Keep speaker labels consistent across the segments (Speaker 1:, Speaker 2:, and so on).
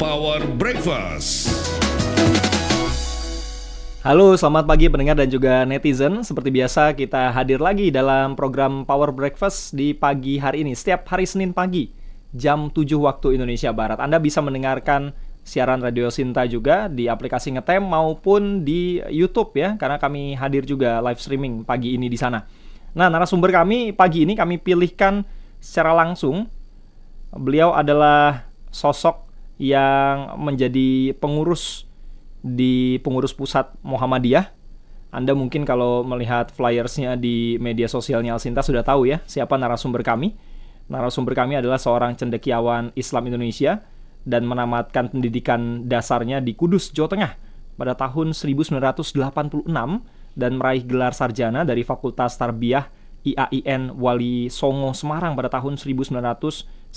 Speaker 1: Power Breakfast.
Speaker 2: Halo, selamat pagi pendengar dan juga netizen. Seperti biasa kita hadir lagi dalam program Power Breakfast di pagi hari ini. Setiap hari Senin pagi, jam 7 waktu Indonesia Barat. Anda bisa mendengarkan siaran Radio Sinta juga di aplikasi Ngetem maupun di YouTube ya, karena kami hadir juga live streaming pagi ini di sana. Nah, narasumber kami pagi ini kami pilihkan secara langsung. Beliau adalah sosok yang menjadi pengurus di pengurus pusat Muhammadiyah. Anda mungkin kalau melihat flyersnya di media sosialnya Alsinta sudah tahu ya siapa narasumber kami. Narasumber kami adalah seorang cendekiawan Islam Indonesia dan menamatkan pendidikan dasarnya di Kudus, Jawa Tengah pada tahun 1986 dan meraih gelar sarjana dari Fakultas Tarbiyah IAIN Wali Songo Semarang pada tahun 1991.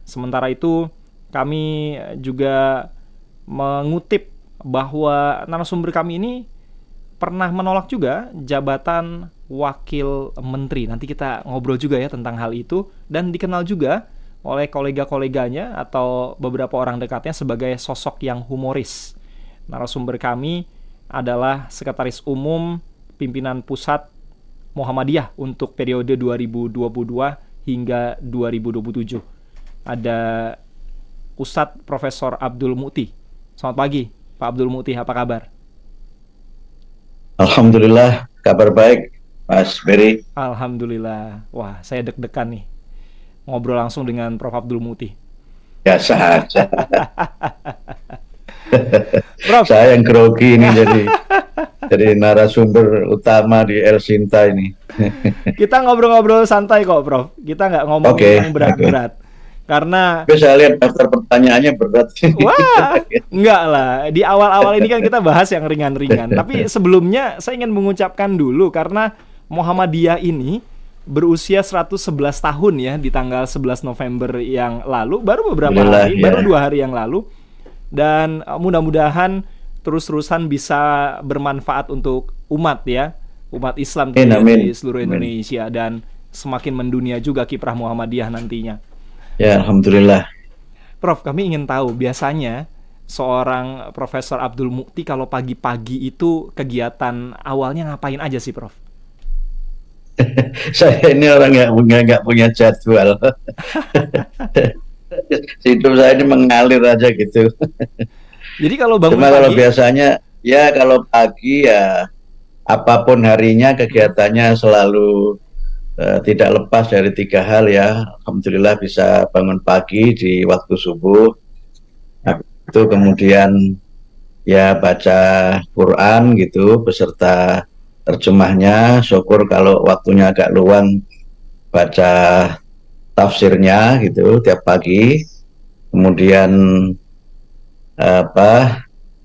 Speaker 2: Sementara itu kami juga mengutip bahwa narasumber kami ini pernah menolak juga jabatan wakil menteri. Nanti kita ngobrol juga ya tentang hal itu. Dan dikenal juga oleh kolega-koleganya atau beberapa orang dekatnya sebagai sosok yang humoris. Narasumber kami adalah Sekretaris Umum Pimpinan Pusat Muhammadiyah untuk periode 2022 hingga 2027. Ada Ustadz Profesor Abdul Muti. Selamat pagi, Pak Abdul Muti, apa kabar?
Speaker 3: Alhamdulillah, kabar baik, Mas Beri.
Speaker 2: Alhamdulillah. Wah, saya deg-degan nih ngobrol langsung dengan Prof. Abdul Muti.
Speaker 3: Biasa aja.
Speaker 2: Prof.
Speaker 3: Saya yang grogi ini jadi narasumber utama di El Sinta ini.
Speaker 2: Kita ngobrol-ngobrol santai kok, Prof. Kita nggak ngomong yang berat-berat. Karena
Speaker 3: saya lihat daftar pertanyaannya berat.
Speaker 2: Wah, enggak lah. Di awal-awal ini kan kita bahas yang ringan-ringan. Tapi sebelumnya saya ingin mengucapkan dulu karena Muhammadiyah ini berusia 111 tahun ya di tanggal 11 November yang lalu. Baru beberapa hari, baru 2 hari yang lalu. Dan mudah-mudahan terus-terusan bisa bermanfaat untuk umat ya. Umat Islam di seluruh Indonesia dan semakin mendunia juga kiprah Muhammadiyah nantinya.
Speaker 3: Ya, Alhamdulillah.
Speaker 2: Prof, kami ingin tahu biasanya seorang Profesor Abdul Muti kalau pagi-pagi itu kegiatan awalnya ngapain aja sih, Prof?
Speaker 3: Saya ini orang yang nggak punya jadwal. Hidup saya ini mengalir aja gitu.
Speaker 2: Jadi kalau bangun
Speaker 3: Cuma
Speaker 2: pagi,
Speaker 3: kalau biasanya ya kalau pagi ya apapun harinya kegiatannya selalu tidak lepas dari 3 hal ya. Alhamdulillah bisa bangun pagi di waktu subuh. Itu kemudian ya baca Quran gitu beserta terjemahnya. Syukur kalau waktunya agak luang baca tafsirnya gitu tiap pagi. Kemudian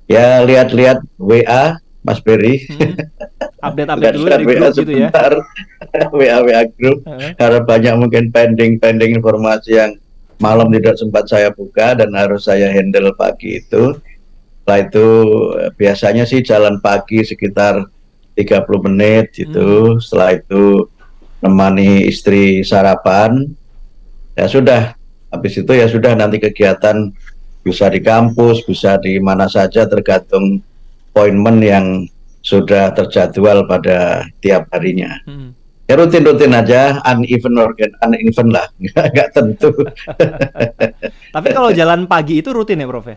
Speaker 3: ya lihat-lihat WA Mas Beri.
Speaker 2: Update dulu dari grup gitu ya.
Speaker 3: WA grup karena banyak mungkin pending informasi yang malam tidak sempat saya buka dan harus saya handle pagi itu. Setelah itu biasanya sih jalan pagi sekitar 30 menit gitu. Setelah itu nemani istri sarapan. Ya sudah, habis itu ya sudah nanti kegiatan bisa di kampus, bisa di mana saja tergantung appointment yang sudah terjadwal pada tiap harinya. Ya rutin-rutin aja, uneven lah, nggak tentu.
Speaker 2: Tapi kalau jalan pagi itu rutin ya, Prof?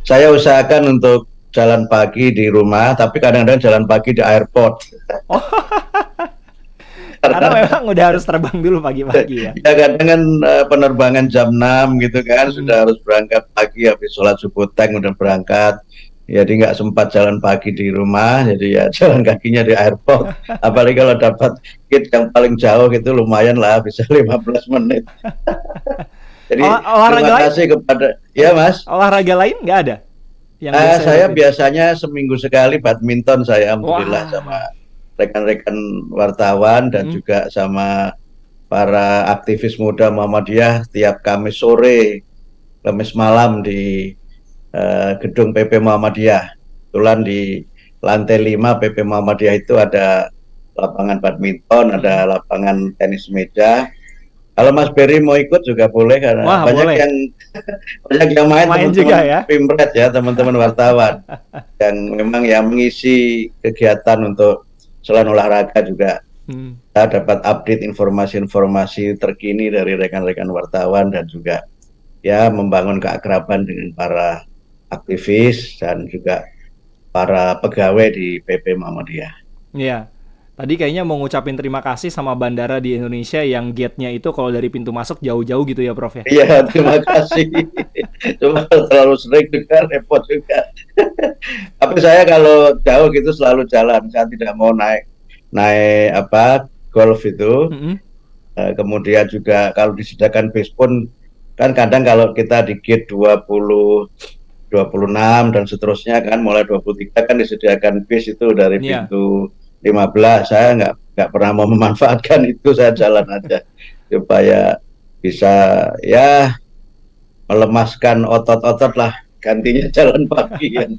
Speaker 3: Saya usahakan untuk jalan pagi di rumah, tapi kadang-kadang jalan pagi di airport.
Speaker 2: Oh. Karena memang udah harus terbang dulu pagi-pagi ya.
Speaker 3: Ya kadang kan penerbangan jam 6 gitu kan, sudah harus berangkat pagi, habis sholat subuh udah berangkat. Jadi nggak sempat jalan pagi di rumah, jadi ya jalan kakinya di airport. Apalagi kalau dapat tiket yang paling jauh gitu lumayan lah, bisa 15 menit. Jadi terima kasih kepada, ya Mas.
Speaker 2: Olahraga lain nggak ada?
Speaker 3: Saya biasanya seminggu sekali badminton saya, alhamdulillah sama rekan-rekan wartawan dan juga sama para aktivis muda Muhammadiyah tiap Kamis sore, Kamis malam di gedung PP Muhammadiyah. Kebetulan di lantai 5 PP Muhammadiyah itu ada lapangan badminton, ada lapangan tenis meja. Kalau Mas Berry mau ikut juga boleh karena
Speaker 2: Wah,
Speaker 3: banyak
Speaker 2: boleh.
Speaker 3: yang banyak yang main
Speaker 2: Main
Speaker 3: teman-teman
Speaker 2: juga ya.
Speaker 3: Pimret ya, teman-teman wartawan yang memang yang mengisi kegiatan untuk selain olahraga juga.
Speaker 2: Hmm.
Speaker 3: Kita dapat update informasi-informasi terkini dari rekan-rekan wartawan dan juga ya membangun keakraban dengan para aktivis dan juga para pegawai di PP Muhammadiyah.
Speaker 2: Iya. Tadi kayaknya mau ngucapin terima kasih sama bandara di Indonesia yang gate-nya itu kalau dari pintu masuk jauh-jauh gitu ya, Prof ya.
Speaker 3: Iya, terima kasih. Cuma terlalu sering juga repot juga. Tapi saya kalau jauh gitu selalu jalan. Saya tidak mau naik naik apa golf itu.
Speaker 2: Mm-mm.
Speaker 3: Kemudian juga kalau disediakan bis pun kan kadang kalau kita di gate 20 26 dan seterusnya kan mulai 23 kan disediakan bis itu dari
Speaker 2: Iya.
Speaker 3: pintu 15. Saya nggak pernah mau memanfaatkan itu, saya jalan aja supaya bisa ya melemaskan otot-otot lah, gantinya jalan pagi yang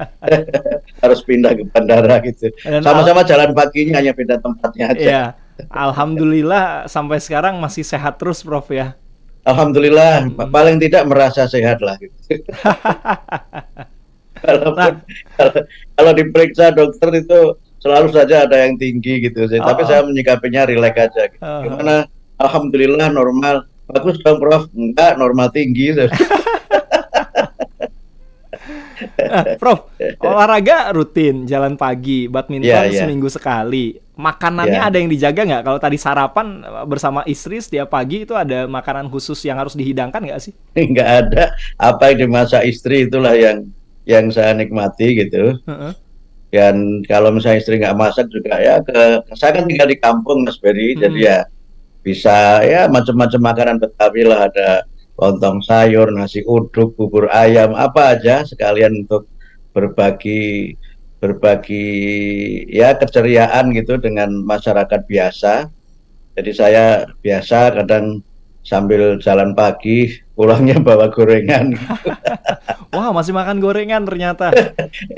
Speaker 3: harus pindah ke bandara gitu.
Speaker 2: Dan
Speaker 3: Sama-sama jalan paginya hanya beda tempatnya aja.
Speaker 2: iya. Alhamdulillah sampai sekarang masih sehat terus, Prof ya.
Speaker 3: Alhamdulillah
Speaker 2: Mm-mm.
Speaker 3: paling tidak merasa sehat lah gitu.
Speaker 2: Nah,
Speaker 3: Walaupun kalau diperiksa dokter itu selalu saja ada yang tinggi gitu sih.
Speaker 2: oh,
Speaker 3: Tapi saya
Speaker 2: oh.
Speaker 3: menyikapinya rileks aja gitu.
Speaker 2: Oh.
Speaker 3: Gimana? Alhamdulillah normal. Bagus dong Prof. Enggak, normal tinggi.
Speaker 2: Nah, Prof, olahraga rutin, jalan pagi,
Speaker 3: Ya,
Speaker 2: badminton
Speaker 3: ya,
Speaker 2: seminggu sekali. Makanannya
Speaker 3: ya.
Speaker 2: ada yang dijaga nggak? Kalau tadi sarapan bersama istri setiap pagi itu ada makanan khusus yang harus dihidangkan nggak sih?
Speaker 3: Enggak ada. Apa yang dimasak istri itulah yang saya nikmati gitu.
Speaker 2: Heeh.
Speaker 3: Dan kalau misalnya istri nggak masak juga ya saya kan tinggal di kampung Mas Beri, jadi
Speaker 2: Mm-mm.
Speaker 3: ya bisa ya macam-macam makanan Betawi lah, ada lontong sayur, nasi uduk, bubur ayam, apa aja sekalian untuk berbagi berbagi ya keceriaan gitu dengan masyarakat biasa. Jadi saya biasa kadang sambil jalan pagi pulangnya bawa gorengan.
Speaker 2: Wah, masih makan gorengan ternyata.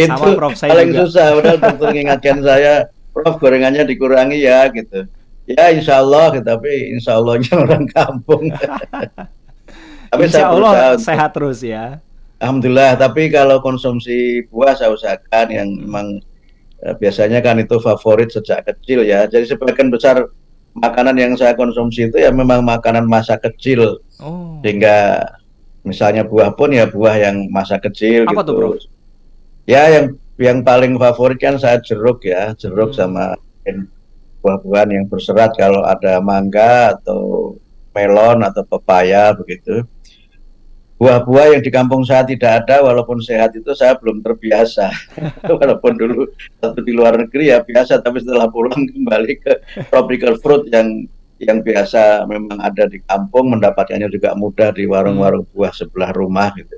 Speaker 2: Sama
Speaker 3: Itu
Speaker 2: Prof, saya
Speaker 3: paling
Speaker 2: juga.
Speaker 3: susah. Padahal dokter mengingatkan saya, Prof gorengannya dikurangi ya gitu. Ya insya Allah, gitu. Tapi insya Allahnya orang kampung. Tapi saya
Speaker 2: Insya
Speaker 3: berusaha
Speaker 2: Allah
Speaker 3: untuk,
Speaker 2: sehat terus ya.
Speaker 3: Alhamdulillah. Tapi kalau konsumsi buah saya usahakan yang
Speaker 2: Mm.
Speaker 3: memang biasanya kan itu favorit sejak kecil ya. Jadi sebagian besar makanan yang saya konsumsi itu ya memang makanan masa kecil.
Speaker 2: Oh,
Speaker 3: Sehingga misalnya buah pun ya buah yang masa kecil
Speaker 2: apa tuh Prof?
Speaker 3: gitu. Ya yang paling favorit kan saya jeruk ya, jeruk
Speaker 2: Hmm.
Speaker 3: sama buah-buahan yang berserat kalau ada mangga atau melon atau pepaya begitu. Buah-buah yang di kampung saya tidak ada, walaupun sehat itu saya belum terbiasa. Walaupun dulu waktu di luar negeri ya biasa, tapi setelah pulang kembali ke tropical fruit yang biasa memang ada di kampung, mendapatkannya juga mudah di
Speaker 2: Hmm.
Speaker 3: warung-warung buah sebelah rumah gitu.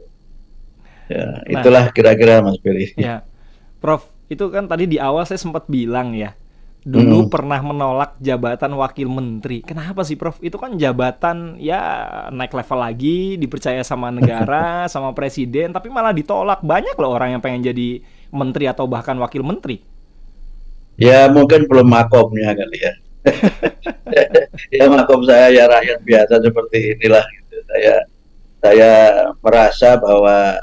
Speaker 3: Ya,
Speaker 2: Nah,
Speaker 3: itulah kira-kira Mas Billy.
Speaker 2: ya, Prof, itu kan tadi di awal saya sempat bilang ya, dulu
Speaker 3: Mm.
Speaker 2: pernah menolak jabatan wakil menteri. Kenapa sih, Prof? Itu kan jabatan ya naik level lagi, dipercaya sama negara, sama presiden, tapi malah ditolak. Banyak loh orang yang pengen jadi menteri atau bahkan wakil menteri.
Speaker 3: Ya mungkin belum makomnya kali ya. Ya makom saya ya rakyat biasa seperti inilah gitu. Saya merasa bahwa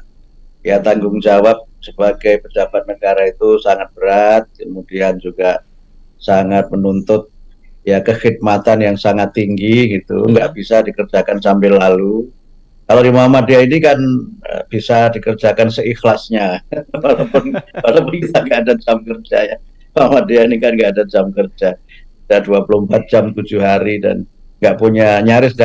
Speaker 3: ya tanggung jawab sebagai pejabat negara itu sangat berat, kemudian juga sangat menuntut ya kekhidmatan yang sangat tinggi gitu, nggak
Speaker 2: Mm-mm.
Speaker 3: bisa dikerjakan sambil lalu. Kalau di Muhammadiyah ini kan bisa dikerjakan seikhlasnya, walaupun kita nggak ada jam kerja ya. Muhammadiyah ini kan nggak ada jam kerja, ada 24 jam 7 hari dan nggak punya nyaris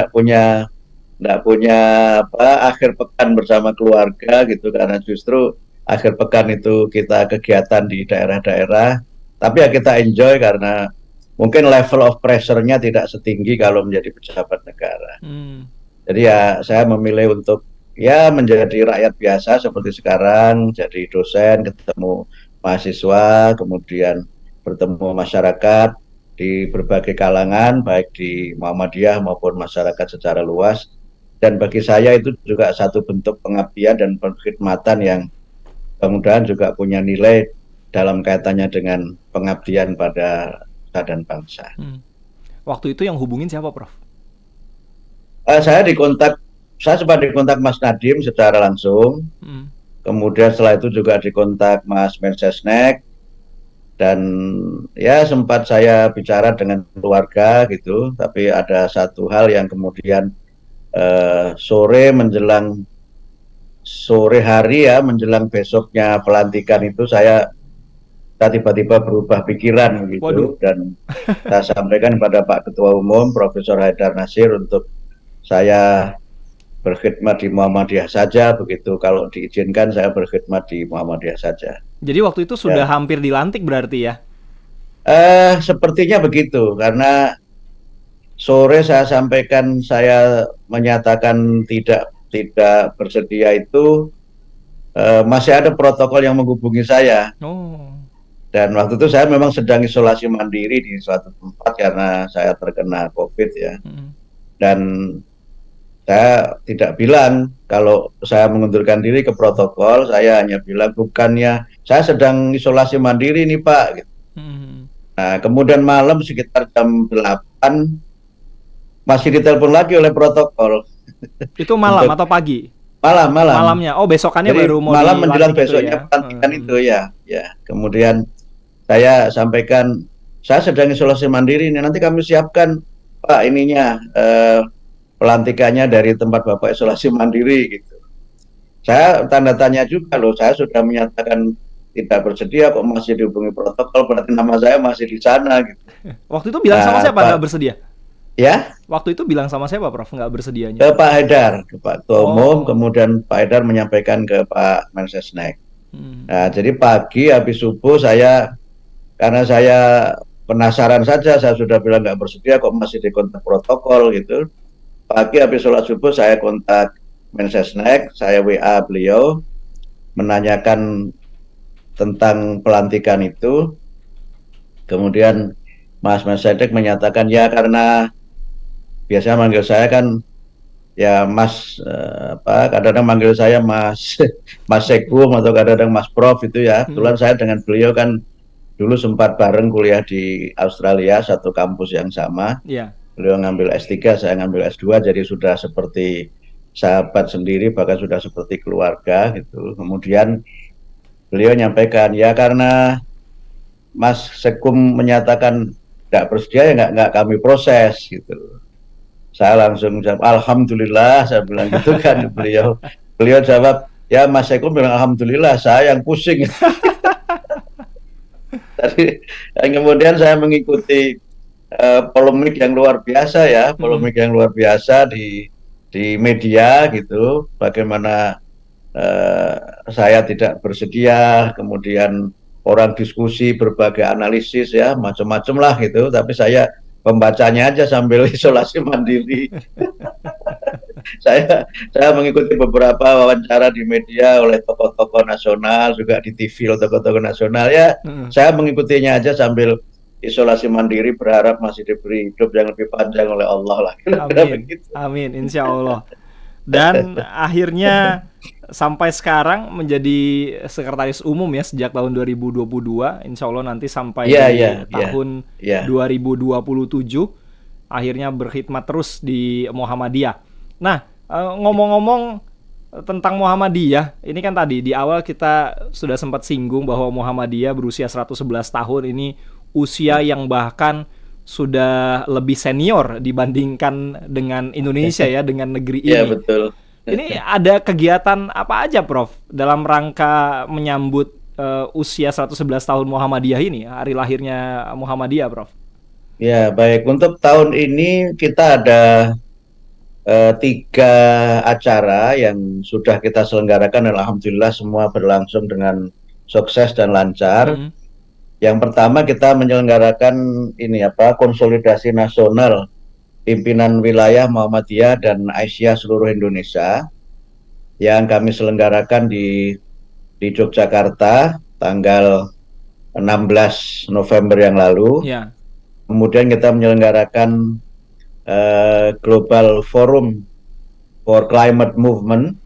Speaker 3: nggak punya apa akhir pekan bersama keluarga gitu karena justru akhir pekan itu kita kegiatan di daerah-daerah, tapi ya kita enjoy karena mungkin level of pressure-nya tidak setinggi kalau menjadi pejabat negara.
Speaker 2: Hmm.
Speaker 3: Jadi ya saya memilih untuk ya menjadi rakyat biasa seperti sekarang, jadi dosen, ketemu mahasiswa, kemudian bertemu masyarakat di berbagai kalangan, baik di Muhammadiyah maupun masyarakat secara luas. Dan bagi saya itu juga satu bentuk pengabdian dan perkhidmatan yang mudah-mudahan juga punya nilai dalam kaitannya dengan pengabdian pada bangsa dan bangsa.
Speaker 2: Hmm. Waktu itu yang hubungin siapa, Prof?
Speaker 3: Saya sempat dikontak Mas Nadiem secara langsung. Kemudian setelah itu juga dikontak Mas Mensesnek, dan ya sempat saya bicara dengan keluarga gitu. Tapi ada satu hal yang kemudian sore hari ya menjelang besoknya pelantikan itu saya tiba-tiba berubah pikiran gitu.
Speaker 2: Waduh.
Speaker 3: Dan saya sampaikan kepada Pak Ketua Umum Profesor Haidar Nasir untuk saya berkhidmat di Muhammadiyah saja begitu. Kalau diizinkan saya berkhidmat di Muhammadiyah saja.
Speaker 2: Jadi waktu itu sudah hampir dilantik berarti ya?
Speaker 3: Sepertinya begitu, karena sore saya sampaikan saya menyatakan tidak bersedia itu masih ada protokol yang menghubungi saya. Dan waktu itu saya memang sedang isolasi mandiri di suatu tempat karena saya terkena COVID ya. Dan saya tidak bilang kalau saya mengundurkan diri ke protokol, saya hanya bilang bukannya saya sedang isolasi mandiri nih Pak. Gitu. Nah, kemudian malam sekitar jam 8 masih ditelepon lagi oleh protokol.
Speaker 2: Itu malam atau pagi?
Speaker 3: Malam.
Speaker 2: Malamnya. Oh, besokannya. Jadi, baru mau
Speaker 3: malam menjelang besoknya pelantikan itu ya. Kemudian saya sampaikan saya sedang isolasi mandiri ini, nanti kami siapkan Pak ininya pelantikannya dari tempat Bapak isolasi mandiri gitu. Saya tanda tanya juga loh, saya sudah menyatakan tidak bersedia kok masih dihubungi protokol, berarti nama saya masih di sana gitu.
Speaker 2: Waktu itu bilang sama siapa nggak bersedia?
Speaker 3: Ya?
Speaker 2: Waktu itu bilang sama siapa Prof nggak bersedianya?
Speaker 3: Ke Pak Haidar, ke Pak Ketua Umum, kemudian Pak Haidar menyampaikan ke Pak Mensesnek. Nah, jadi pagi habis subuh karena saya penasaran saja, saya sudah bilang nggak bersedia kok masih dikontak protokol gitu. Pagi habis sholat subuh saya kontak Mensesnek, saya WA beliau menanyakan tentang pelantikan itu. Kemudian Mas Mensesnek menyatakan ya, karena biasanya manggil saya kan ya Mas kadang-kadang manggil saya Mas Sekum atau kadang-kadang Mas Prof itu ya. Kebetulan saya dengan beliau kan dulu sempat bareng kuliah di Australia, satu kampus yang sama. Beliau ngambil S3, saya ngambil S2, jadi sudah seperti sahabat sendiri, bahkan sudah seperti keluarga gitu. Kemudian beliau nyampaikan, ya karena Mas Sekum menyatakan tidak bersedia, ya nggak kami proses gitu. Saya langsung jawab, alhamdulillah, saya bilang gitu kan. Beliau jawab, ya Mas Sekum bilang alhamdulillah, saya yang pusing. Dan kemudian saya mengikuti polemik yang luar biasa ya, di media gitu, bagaimana saya tidak bersedia, kemudian orang diskusi berbagai analisis ya, macam-macam lah gitu, tapi saya pembacanya aja sambil isolasi mandiri. Saya mengikuti beberapa wawancara di media oleh tokoh-tokoh nasional, juga di TV oleh tokoh-tokoh nasional ya. Saya mengikutinya aja sambil isolasi mandiri, berharap masih diberi hidup yang lebih panjang oleh Allah lah.
Speaker 2: Amin, insya Allah. Dan akhirnya sampai sekarang menjadi sekretaris umum ya sejak tahun 2022, insya Allah nanti sampai tahun 2027 akhirnya berkhidmat terus di Muhammadiyah. Nah, ngomong-ngomong tentang Muhammadiyah, ini kan tadi di awal kita sudah sempat singgung bahwa Muhammadiyah berusia 111 tahun, ini usia yang bahkan sudah lebih senior dibandingkan dengan Indonesia ya, dengan negeri ini.
Speaker 3: Iya, betul.
Speaker 2: Ini ada kegiatan apa aja Prof dalam rangka menyambut usia 111 tahun Muhammadiyah ini, hari lahirnya Muhammadiyah Prof?
Speaker 3: Ya, baik. Untuk tahun ini kita ada 3 acara yang sudah kita selenggarakan dan alhamdulillah semua berlangsung dengan sukses dan lancar. Yang pertama kita menyelenggarakan konsolidasi nasional pimpinan wilayah Muhammadiyah dan Aisyah seluruh Indonesia yang kami selenggarakan di Yogyakarta tanggal 16 November yang lalu. Kemudian kita menyelenggarakan Global Forum for Climate Movement,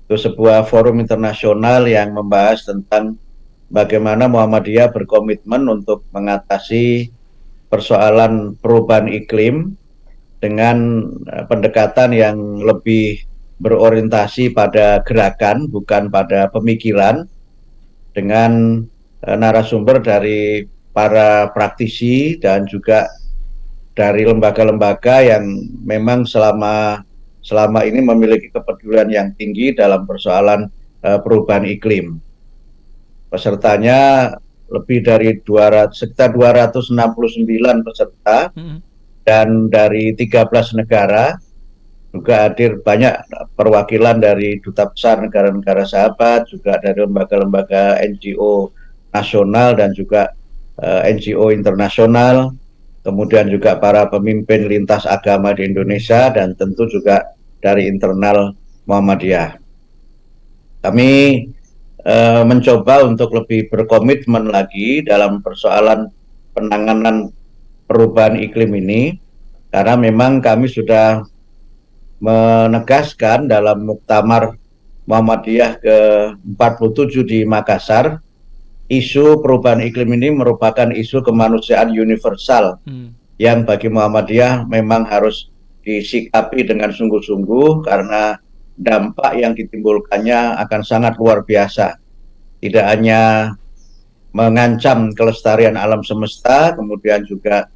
Speaker 3: itu sebuah forum internasional yang membahas tentang bagaimana Muhammadiyah berkomitmen untuk mengatasi persoalan perubahan iklim dengan pendekatan yang lebih berorientasi pada gerakan, bukan pada pemikiran, dengan narasumber dari para praktisi dan juga dari lembaga-lembaga yang memang selama ini memiliki kepedulian yang tinggi dalam persoalan perubahan iklim. Pesertanya lebih dari sekitar 269 peserta, dan dari 13 negara, juga hadir banyak perwakilan dari duta besar negara-negara sahabat, juga dari lembaga-lembaga NGO nasional dan juga NGO internasional, kemudian juga para pemimpin lintas agama di Indonesia, dan tentu juga dari internal Muhammadiyah. Kami mencoba untuk lebih berkomitmen lagi dalam persoalan penanganan perubahan iklim ini, karena memang kami sudah menegaskan dalam Muktamar Muhammadiyah ke-47 di Makassar, isu perubahan iklim ini merupakan isu kemanusiaan universal yang bagi Muhammadiyah memang harus disikapi dengan sungguh-sungguh, karena dampak yang ditimbulkannya akan sangat luar biasa. Tidak hanya mengancam kelestarian alam semesta, kemudian juga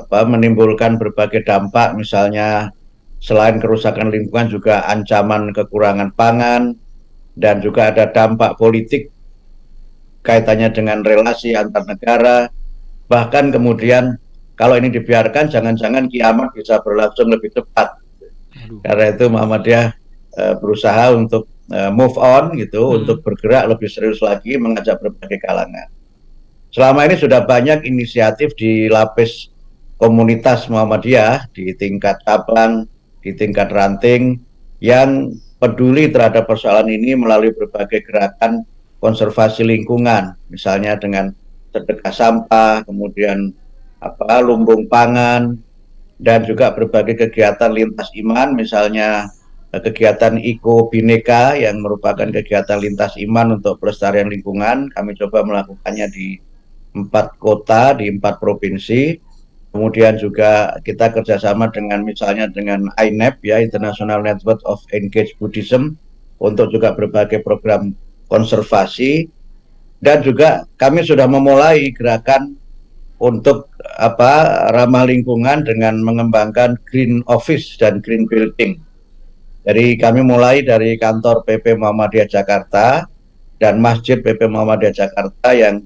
Speaker 3: menimbulkan berbagai dampak, misalnya selain kerusakan lingkungan juga ancaman kekurangan pangan, dan juga ada dampak politik kaitannya dengan relasi antar negara. Bahkan kemudian kalau ini dibiarkan, jangan-jangan kiamat bisa berlangsung lebih cepat. Karena itu Muhammadiyah berusaha untuk move on gitu, untuk bergerak lebih serius lagi, mengajak berbagai kalangan. Selama ini sudah banyak inisiatif di lapis komunitas Muhammadiyah, di tingkat cabang, di tingkat ranting, yang peduli terhadap persoalan ini melalui berbagai gerakan konservasi lingkungan, misalnya dengan sedekah sampah, kemudian lumbung pangan, dan juga berbagai kegiatan lintas iman, misalnya kegiatan Iko Bineka yang merupakan kegiatan lintas iman untuk pelestarian lingkungan. Kami coba melakukannya di 4 kota, di 4 provinsi. Kemudian juga kita kerjasama dengan misalnya dengan INEP, ya, International Network of Engaged Buddhism, untuk juga berbagai program konservasi. Dan juga kami sudah memulai gerakan untuk ramah lingkungan dengan mengembangkan green office dan green building. Jadi kami mulai dari kantor PP Muhammadiyah Jakarta dan masjid PP Muhammadiyah Jakarta yang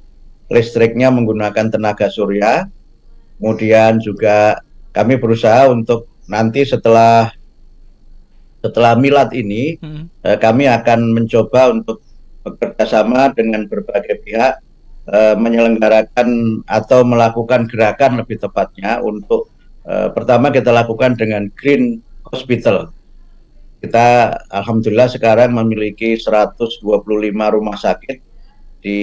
Speaker 3: listriknya menggunakan tenaga surya. Kemudian juga kami berusaha untuk nanti setelah milad ini, kami akan mencoba untuk bekerjasama dengan berbagai pihak, menyelenggarakan atau melakukan gerakan lebih tepatnya untuk pertama kita lakukan dengan Green Hospital. Kita alhamdulillah sekarang memiliki 125 rumah sakit di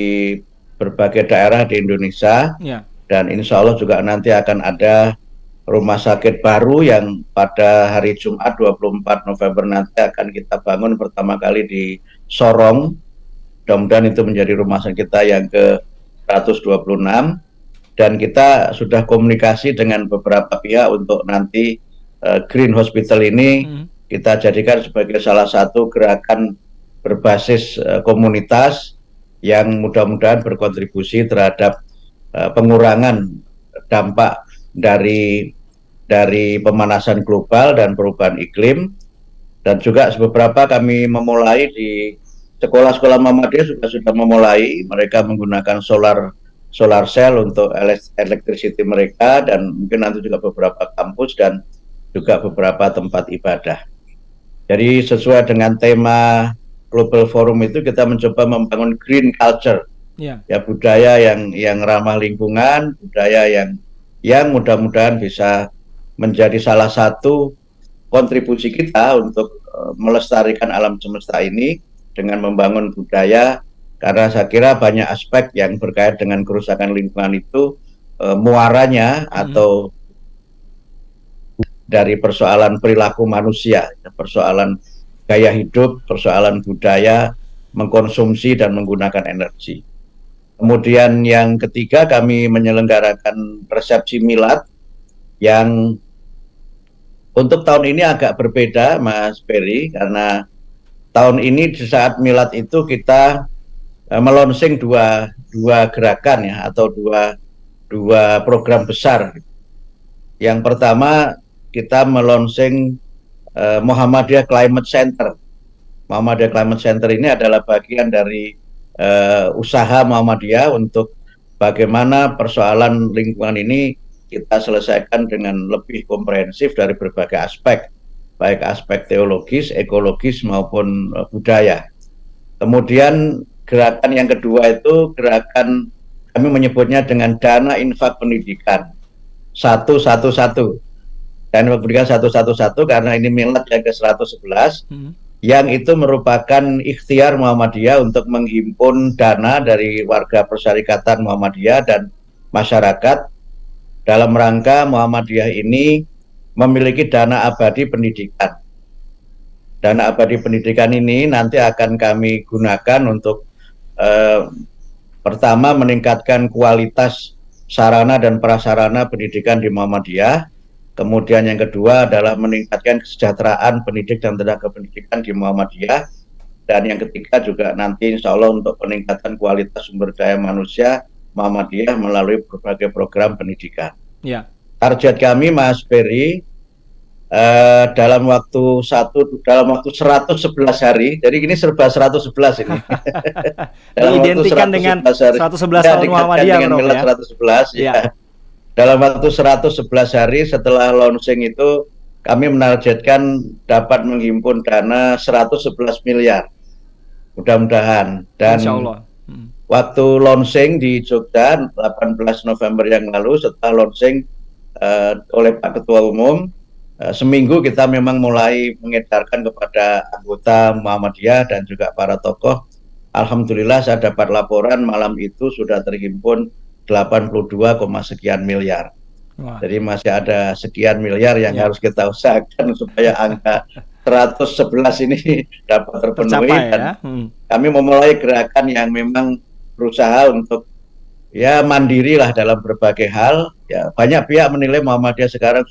Speaker 3: berbagai daerah di Indonesia, dan insya Allah juga nanti akan ada rumah sakit baru yang pada hari Jumat 24 November nanti akan kita bangun pertama kali di Sorong. Mudah-mudahan itu menjadi rumah sakit kita yang ke-126, dan kita sudah komunikasi dengan beberapa pihak untuk nanti Green Hospital ini kita jadikan sebagai salah satu gerakan berbasis komunitas yang mudah-mudahan berkontribusi terhadap pengurangan dampak dari pemanasan global dan perubahan iklim. Dan juga beberapa kami memulai di sekolah-sekolah Muhammadiyah juga sudah memulai, mereka menggunakan solar cell untuk electricity mereka, dan mungkin nanti juga beberapa kampus dan juga beberapa tempat ibadah. Jadi sesuai dengan tema Global Forum itu kita mencoba membangun green culture, ya, budaya yang ramah lingkungan, budaya yang mudah-mudahan bisa menjadi salah satu kontribusi kita untuk melestarikan alam semesta ini dengan membangun budaya, karena saya kira banyak aspek yang berkait dengan kerusakan lingkungan itu muaranya atau dari persoalan perilaku manusia, persoalan gaya hidup, persoalan budaya, mengkonsumsi dan menggunakan energi. Kemudian yang ketiga, kami menyelenggarakan resepsi milad yang Untuk tahun ini agak berbeda, Mas Ferry, karena tahun ini di saat Milad itu kita melonsing dua gerakan ya, atau dua program besar. Yang pertama kita melonsing Muhammadiyah Climate Center. Muhammadiyah Climate Center ini adalah bagian dari usaha Muhammadiyah untuk bagaimana persoalan lingkungan ini kita selesaikan dengan lebih komprehensif dari berbagai aspek, baik aspek teologis, ekologis maupun budaya. Kemudian gerakan yang kedua itu gerakan kami menyebutnya dengan dana infak pendidikan 111. Dan pendidikan 111 karena ini milad yang ke-111 yang itu merupakan ikhtiar Muhammadiyah untuk menghimpun dana dari warga persyarikatan Muhammadiyah dan masyarakat dalam rangka Muhammadiyah ini memiliki dana abadi pendidikan. Dana abadi pendidikan ini nanti akan kami gunakan untuk pertama meningkatkan kualitas sarana dan prasarana pendidikan di Muhammadiyah. Kemudian yang kedua adalah meningkatkan kesejahteraan pendidik dan tenaga pendidikan di Muhammadiyah. Dan yang ketiga juga nanti insya Allah untuk peningkatan kualitas sumber daya manusia Muhammadiyah melalui berbagai program pendidikan.
Speaker 2: Ya.
Speaker 3: Target kami, Mas Ferry, dalam waktu 111 hari, jadi ini serba 111 ini. Dalam
Speaker 2: Diidentikan dengan 111 tahun Muhammadiyah,
Speaker 3: dengan Milad 111 ya. Dalam waktu 111 hari setelah launching itu kami menargetkan dapat menghimpun dana 111 miliar. Mudah-mudahan. Dan
Speaker 2: Insya Allah.
Speaker 3: Waktu launching di Jogja 18 November yang lalu setelah launching oleh Pak Ketua Umum, seminggu kita memang mulai mengedarkan kepada anggota Muhammadiyah dan juga para tokoh. Alhamdulillah saya dapat laporan malam itu sudah terhimpun 82, sekian miliar. Wah. Jadi masih ada sekian miliar yang harus kita usahakan supaya angka 111 ini dapat terpenuhi. Tercapai, dan kami memulai gerakan yang memang berusaha untuk ya mandiri lah dalam berbagai hal. Ya, banyak pihak menilai Muhammadiyah sekarang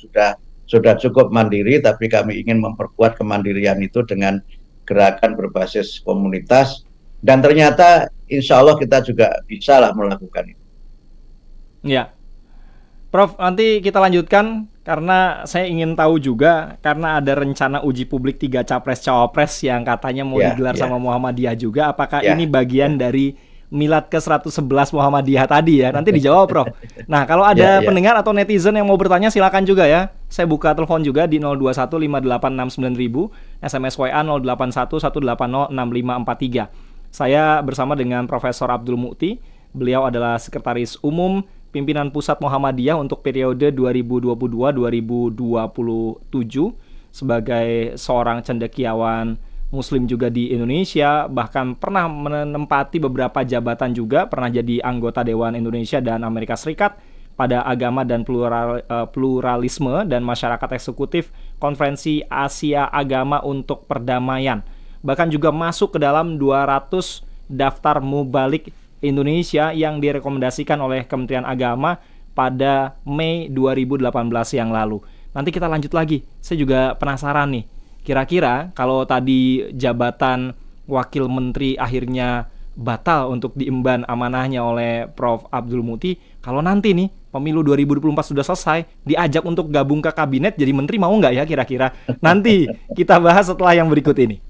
Speaker 3: sudah cukup mandiri, tapi kami ingin memperkuat kemandirian itu dengan gerakan berbasis komunitas. Dan ternyata insya Allah kita juga bisa lah melakukan itu.
Speaker 2: Ya, Prof, nanti kita lanjutkan karena saya ingin tahu juga karena ada rencana uji publik 3 capres-cawapres yang katanya mau digelar sama Muhammadiyah juga. Apakah ini bagian dari Milad ke-111 Muhammadiyah tadi ya? Nanti dijawab, Prof. Nah, kalau ada pendengar atau netizen yang mau bertanya silakan juga ya. Saya buka telepon juga di 0215869.000, SMS WA 0811806543. Saya bersama dengan Profesor Abdul Mukti. Beliau adalah Sekretaris Umum Pimpinan Pusat Muhammadiyah untuk periode 2022-2027 sebagai seorang cendekiawan Muslim juga di Indonesia, bahkan pernah menempati beberapa jabatan juga, pernah jadi anggota Dewan Indonesia dan Amerika Serikat pada agama dan pluralisme dan masyarakat eksekutif Konferensi Asia Agama untuk Perdamaian. Bahkan juga masuk ke dalam 200 daftar mubalik Indonesia yang direkomendasikan oleh Kementerian Agama pada Mei 2018 yang lalu. Nanti kita lanjut lagi. Saya juga penasaran nih. Kira-kira kalau tadi jabatan Wakil Menteri akhirnya batal untuk diemban amanahnya oleh Prof. Abdul Mukti, kalau nanti nih pemilu 2024 sudah selesai, diajak untuk gabung ke kabinet jadi menteri, mau nggak ya kira-kira? Nanti kita bahas setelah yang berikut ini.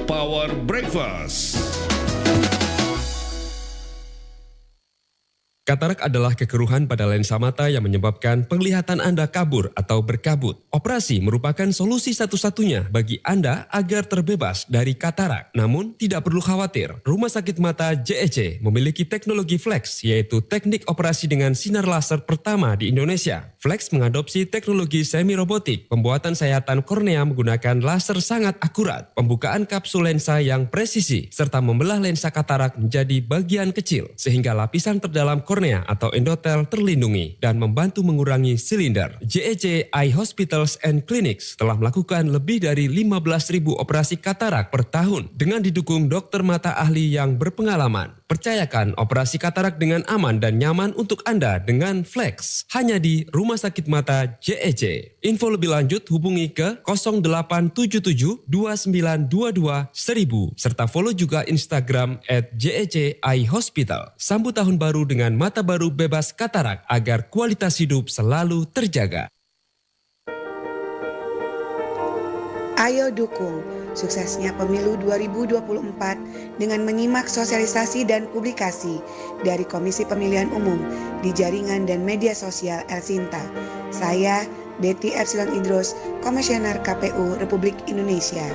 Speaker 1: Power Breakfast.
Speaker 4: Katarak adalah kekeruhan pada lensa mata yang menyebabkan penglihatan Anda kabur atau berkabut. Operasi merupakan solusi satu-satunya bagi Anda agar terbebas dari katarak. Namun, tidak perlu khawatir. Rumah Sakit Mata JEC memiliki teknologi Flex, yaitu teknik operasi dengan sinar laser pertama di Indonesia. Flex mengadopsi teknologi semi-robotik, pembuatan sayatan kornea menggunakan laser sangat akurat, pembukaan kapsul lensa yang presisi, serta membelah lensa katarak menjadi bagian kecil, sehingga lapisan terdalam kornea kornea atau endotel terlindungi dan membantu mengurangi silinder. JEC Eye Hospitals and Clinics telah melakukan lebih dari 15.000 operasi katarak per tahun dengan didukung dokter mata ahli yang berpengalaman. Percayakan operasi katarak dengan aman dan nyaman untuk Anda dengan Flex. Hanya di Rumah Sakit Mata JEC. Info lebih lanjut hubungi ke 0877 2922 1000 serta follow juga Instagram @JEC Eye Hospital. Sambut tahun baru dengan mata baru bebas katarak agar kualitas hidup selalu terjaga.
Speaker 5: Ayo dukung suksesnya pemilu 2024 dengan menyimak sosialisasi dan publikasi dari Komisi Pemilihan Umum di jaringan dan media sosial Elsinta. Saya, Betty Epsilon Idros, Komisioner KPU Republik Indonesia.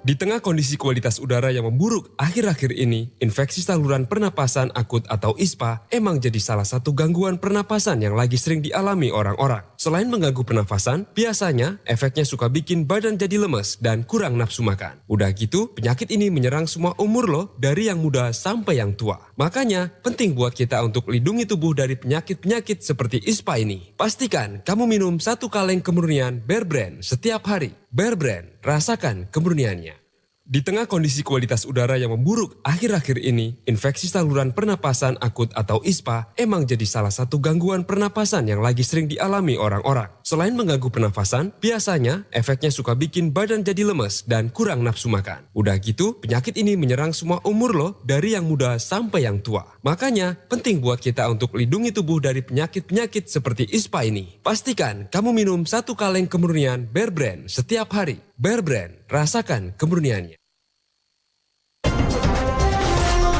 Speaker 4: Di tengah kondisi kualitas udara yang memburuk akhir-akhir ini, infeksi saluran pernapasan akut atau ISPA emang jadi salah satu gangguan pernapasan yang lagi sering dialami orang-orang. Selain mengganggu pernapasan, biasanya efeknya suka bikin badan jadi lemes dan kurang nafsu makan. Udah gitu, penyakit ini menyerang semua umur loh, dari yang muda sampai yang tua. Makanya, penting buat kita untuk lindungi tubuh dari penyakit-penyakit seperti ISPA ini. Pastikan kamu minum 1 kaleng kemurnian Bear Brand setiap hari. Bear Brand, rasakan kemurniannya. Di tengah kondisi kualitas udara yang memburuk akhir-akhir ini, infeksi saluran pernapasan akut atau ISPA emang jadi salah satu gangguan pernapasan yang lagi sering dialami orang-orang. Selain mengganggu pernapasan, biasanya efeknya suka bikin badan jadi lemes dan kurang nafsu makan. Udah gitu, penyakit ini menyerang semua umur loh, dari yang muda sampai yang tua. Makanya, penting buat kita untuk lindungi tubuh dari penyakit-penyakit seperti ISPA ini. Pastikan kamu minum 1 kaleng kemurnian Bear Brand setiap hari. Bear Brand, rasakan kemurniannya.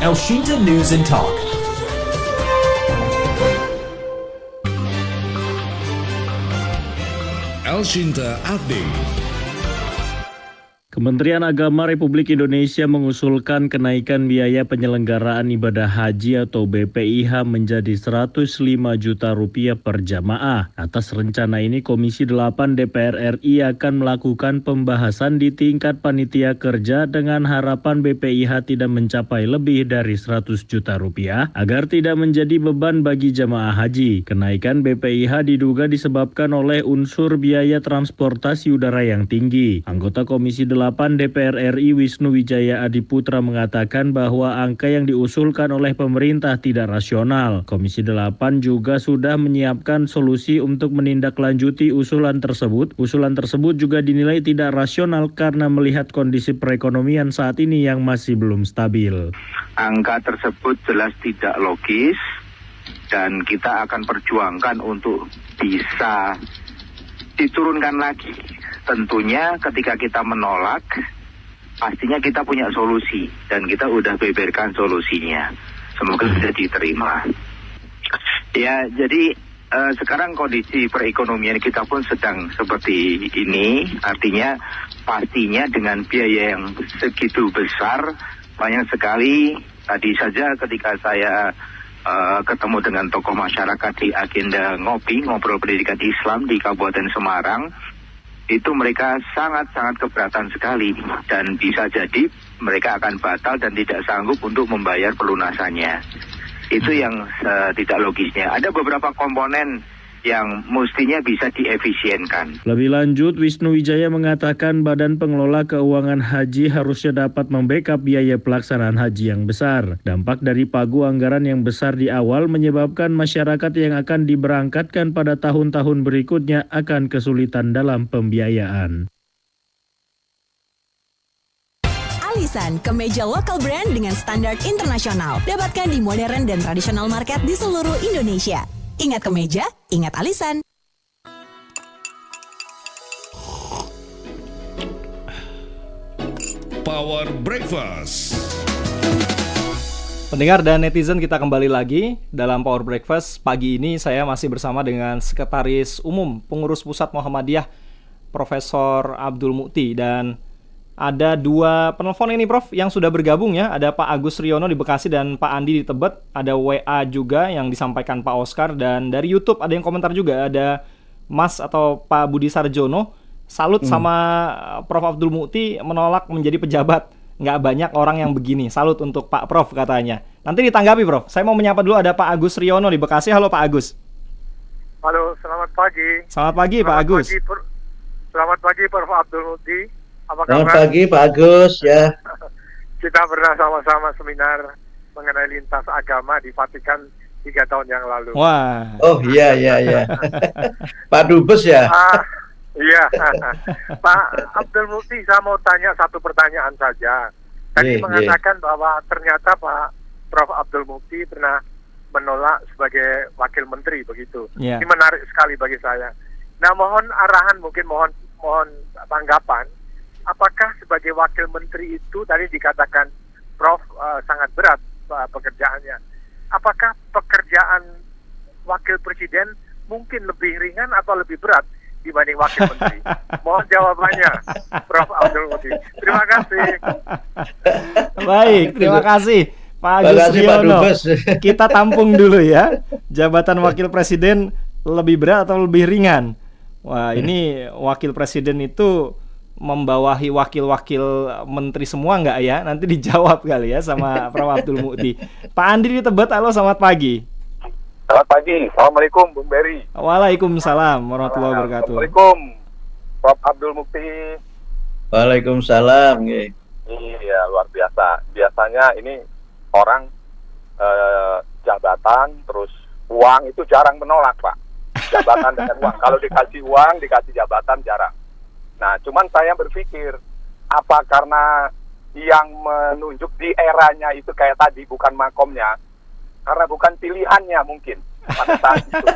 Speaker 6: Elshinta News and Talk.
Speaker 1: Elshinta Update.
Speaker 7: Kementerian Agama Republik Indonesia mengusulkan kenaikan biaya penyelenggaraan ibadah haji atau BPIH menjadi Rp105 juta per jamaah. Atas rencana ini, Komisi 8 DPR RI akan melakukan pembahasan di tingkat panitia kerja dengan harapan BPIH tidak mencapai lebih dari Rp100 juta agar tidak menjadi beban bagi jamaah haji. Kenaikan BPIH diduga disebabkan oleh unsur biaya transportasi udara yang tinggi. Anggota Komisi 8 DPR RI Wisnu Wijaya Adiputra mengatakan bahwa angka yang diusulkan oleh pemerintah tidak rasional. Komisi 8 juga sudah menyiapkan solusi untuk menindaklanjuti usulan tersebut. Usulan tersebut juga dinilai tidak rasional karena melihat kondisi perekonomian saat ini yang masih belum stabil.
Speaker 8: Angka tersebut jelas tidak logis dan kita akan perjuangkan untuk bisa diturunkan lagi. Tentunya ketika kita menolak, pastinya kita punya solusi dan kita udah beberkan solusinya. Semoga bisa diterima. Ya, jadi sekarang kondisi perekonomian kita pun sedang seperti ini. Artinya pastinya dengan biaya yang segitu besar, banyak sekali. Tadi saja ketika saya ketemu dengan tokoh masyarakat di agenda ngobrol pendidikan Islam di Kabupaten Semarang, itu mereka sangat-sangat keberatan sekali dan bisa jadi mereka akan batal dan tidak sanggup untuk membayar pelunasannya. Itu yang tidak logisnya. Ada beberapa komponen yang mestinya bisa diefisienkan.
Speaker 7: Lebih lanjut, Wisnu Wijaya mengatakan Badan Pengelola Keuangan Haji harusnya dapat membackup biaya pelaksanaan haji yang besar. Dampak dari pagu anggaran yang besar di awal menyebabkan masyarakat yang akan diberangkatkan pada tahun-tahun berikutnya akan kesulitan dalam pembiayaan.
Speaker 9: Alisan, kemeja lokal brand dengan standar internasional. Dapatkan di modern dan tradisional market di seluruh Indonesia. Ingat kemeja, ingat alisan.
Speaker 1: Power Breakfast.
Speaker 2: Pendengar dan netizen, kita kembali lagi dalam Power Breakfast. Pagi ini saya masih bersama dengan Sekretaris Umum Pengurus Pusat Muhammadiyah, Profesor Abdul Mukti. Dan ada 2 penelpon ini, Prof, yang sudah bergabung ya. Ada Pak Agus Riono di Bekasi dan Pak Andi di Tebet. Ada WA juga yang disampaikan Pak Oscar. Dan dari YouTube ada yang komentar juga. Ada Mas atau Pak Budi Sarjono. Salut sama Prof Abdul Mukti menolak menjadi pejabat nggak banyak orang yang begini. Salut untuk Pak Prof katanya. Nanti ditanggapi Prof. Saya mau menyapa dulu, ada Pak Agus Riono di Bekasi. Halo Pak Agus.
Speaker 10: Halo, selamat pagi.
Speaker 2: Selamat pagi Pak Agus.
Speaker 10: Selamat pagi Prof. Abdul Mukti. Apa kabar?
Speaker 3: Selamat pagi Pak Agus ya.
Speaker 10: Kita pernah sama-sama seminar mengenai lintas agama di Vatikan 3 tahun yang lalu.
Speaker 2: Wah.
Speaker 3: Oh iya. Pak Dubes ya.
Speaker 10: Iya. Pak Abdul Mukti, saya mau tanya satu pertanyaan saja. Tadi mengatakan bahwa ternyata Pak Prof. Abdul Mukti pernah menolak sebagai wakil menteri begitu. Ini menarik sekali bagi saya. Nah, mohon arahan, mungkin mohon tanggapan. Apakah sebagai wakil menteri itu tadi dikatakan Prof sangat berat pekerjaannya. Apakah pekerjaan wakil presiden mungkin lebih ringan atau lebih berat dibanding wakil menteri? Mohon jawabannya, Prof. Abdul Mukti. Terima kasih.
Speaker 2: Baik, terima kasih Pak Agus Riono. Kita tampung dulu ya. Jabatan wakil presiden lebih berat atau lebih ringan? Wah, ini wakil presiden itu membawahi wakil-wakil menteri semua nggak ya? Nanti dijawab kali ya sama Prof. Abdul Mukti. Pak Andi di Tebet, halo selamat pagi.
Speaker 11: Selamat pagi, Assalamualaikum Bung Berry.
Speaker 2: Waalaikumsalam warahmatullahi wabarakatuh.
Speaker 11: Assalamualaikum Prof. Abdul Mukti.
Speaker 3: Waalaikumsalam.
Speaker 11: Iya, luar biasa. Biasanya ini orang jabatan terus uang itu jarang menolak, Pak. Jabatan dengan uang. Kalau dikasih uang, dikasih jabatan jarang. Nah, cuman saya berpikir, apa karena yang menunjuk di eranya itu kayak tadi bukan makomnya, karena bukan pilihannya mungkin pada saat itu.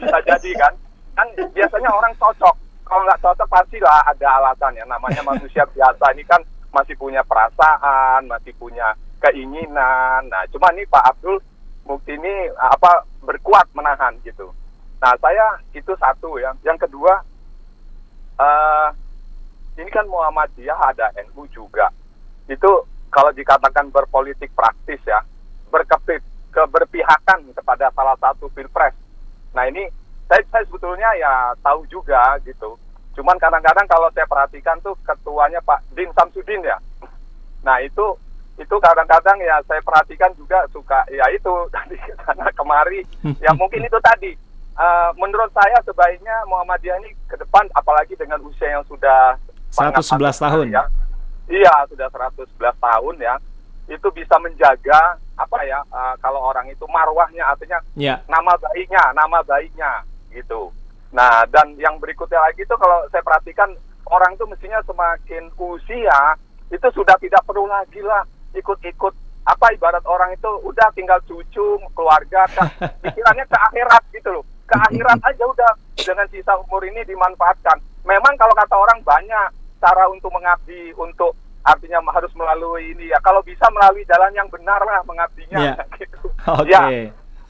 Speaker 11: Bisa jadi kan? Kan biasanya orang cocok. Kalau nggak cocok pastilah ada alasannya. Namanya manusia biasa ini kan masih punya perasaan, masih punya keinginan. Nah, cuma nih Pak Abdul Mukti ini berkuat menahan gitu. Nah, saya itu satu ya. Yang kedua, ini kan Muhammadiyah ada NU juga. Itu kalau dikatakan berpolitik praktis ya, berpihakan kepada salah satu pilpres. Nah, ini saya sebetulnya ya tahu juga gitu. Cuman kadang-kadang kalau saya perhatikan tuh ketuanya Pak Din Samsudin ya. Nah, itu kadang-kadang ya saya perhatikan juga suka ya itu tadi sana kemari. Ya mungkin itu tadi. Menurut saya sebaiknya Muhammadiyah ini ke depan, apalagi dengan usia yang sudah
Speaker 2: 111 tahun
Speaker 11: ya. Iya, sudah 111 tahun ya. Itu bisa menjaga kalau orang itu marwahnya, artinya nama baiknya gitu. Nah, dan yang berikutnya lagi itu kalau saya perhatikan orang itu mestinya semakin usia itu sudah tidak perlu lagi lah ikut-ikut ibarat orang itu udah tinggal cucu, keluarga, pikirannya ke akhirat gitu loh. Ke akhirat aja udah, dengan sisa umur ini dimanfaatkan. Memang kalau kata orang banyak cara untuk mengabdi, untuk artinya harus melalui ini ya. Kalau bisa melalui jalan yang benar lah mengabdinya gitu. Ya,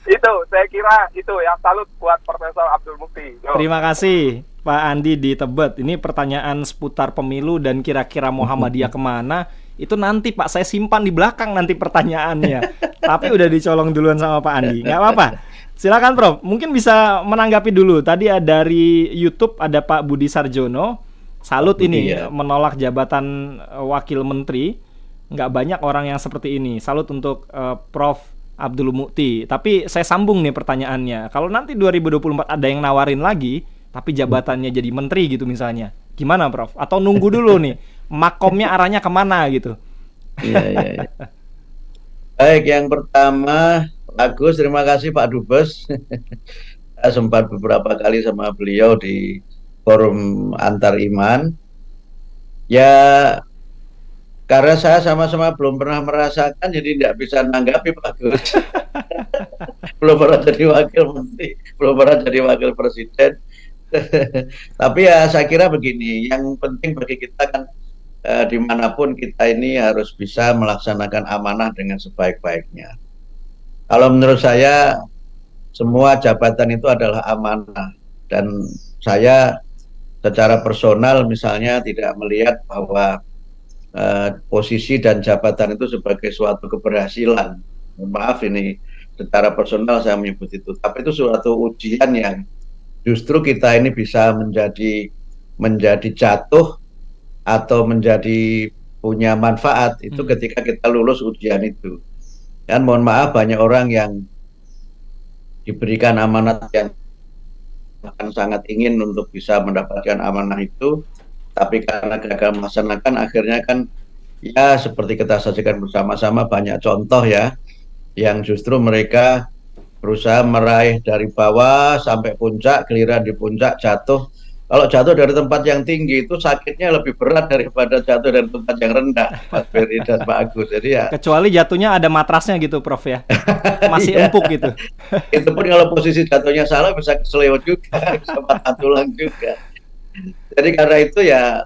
Speaker 11: itu saya kira itu ya. Salut buat Profesor Abdul Mukti.
Speaker 2: Terima kasih Pak Andi di Tebet. Ini pertanyaan seputar pemilu dan kira-kira Muhammadiyah kemana, itu nanti Pak saya simpan di belakang nanti pertanyaannya. Tapi udah dicolong duluan sama Pak Andi. Nggak apa-apa. Silakan Prof, mungkin bisa menanggapi dulu. Tadi dari YouTube ada Pak Budi Sarjono. Salut ini menolak jabatan wakil menteri. Nggak banyak orang yang seperti ini. Salut untuk Prof Abdul Mukti. Tapi saya sambung nih pertanyaannya. Kalau nanti 2024 ada yang nawarin lagi, tapi jabatannya jadi menteri gitu misalnya, gimana Prof? Atau nunggu dulu nih, makomnya arahnya kemana gitu?
Speaker 3: Iya. Baik, yang pertama Agus, terima kasih Pak Dubes. Saya sempat beberapa kali sama beliau di forum antar iman. Ya, karena saya sama-sama belum pernah merasakan, jadi tidak bisa menanggapi Pak Agus. Belum pernah jadi wakil menteri, belum pernah jadi wakil presiden. Tapi ya saya kira begini, yang penting bagi kita kan dimanapun kita ini harus bisa melaksanakan amanah dengan sebaik-baiknya. Kalau menurut saya semua jabatan itu adalah amanah, dan saya secara personal misalnya tidak melihat bahwa posisi dan jabatan itu sebagai suatu keberhasilan. Maaf ini secara personal saya menyebut itu, tapi itu suatu ujian yang justru kita ini bisa menjadi jatuh atau menjadi punya manfaat itu ketika kita lulus ujian itu. Dan mohon maaf banyak orang yang diberikan amanat yang akan sangat ingin untuk bisa mendapatkan amanah itu, tapi karena gagal melaksanakan akhirnya kan ya seperti kita saksikan bersama-sama banyak contoh ya yang justru mereka berusaha meraih dari bawah sampai puncak, giliran di puncak jatuh. Kalau jatuh dari tempat yang tinggi itu sakitnya lebih berat daripada jatuh dari tempat yang rendah, Mas Ferry dan Pak Agus. Jadi ya.
Speaker 2: Kecuali jatuhnya ada matrasnya gitu, Prof ya, masih empuk gitu.
Speaker 3: Itu pun kalau posisi jatuhnya salah bisa keselewet juga, bisa patah tulang juga. Jadi karena itu ya,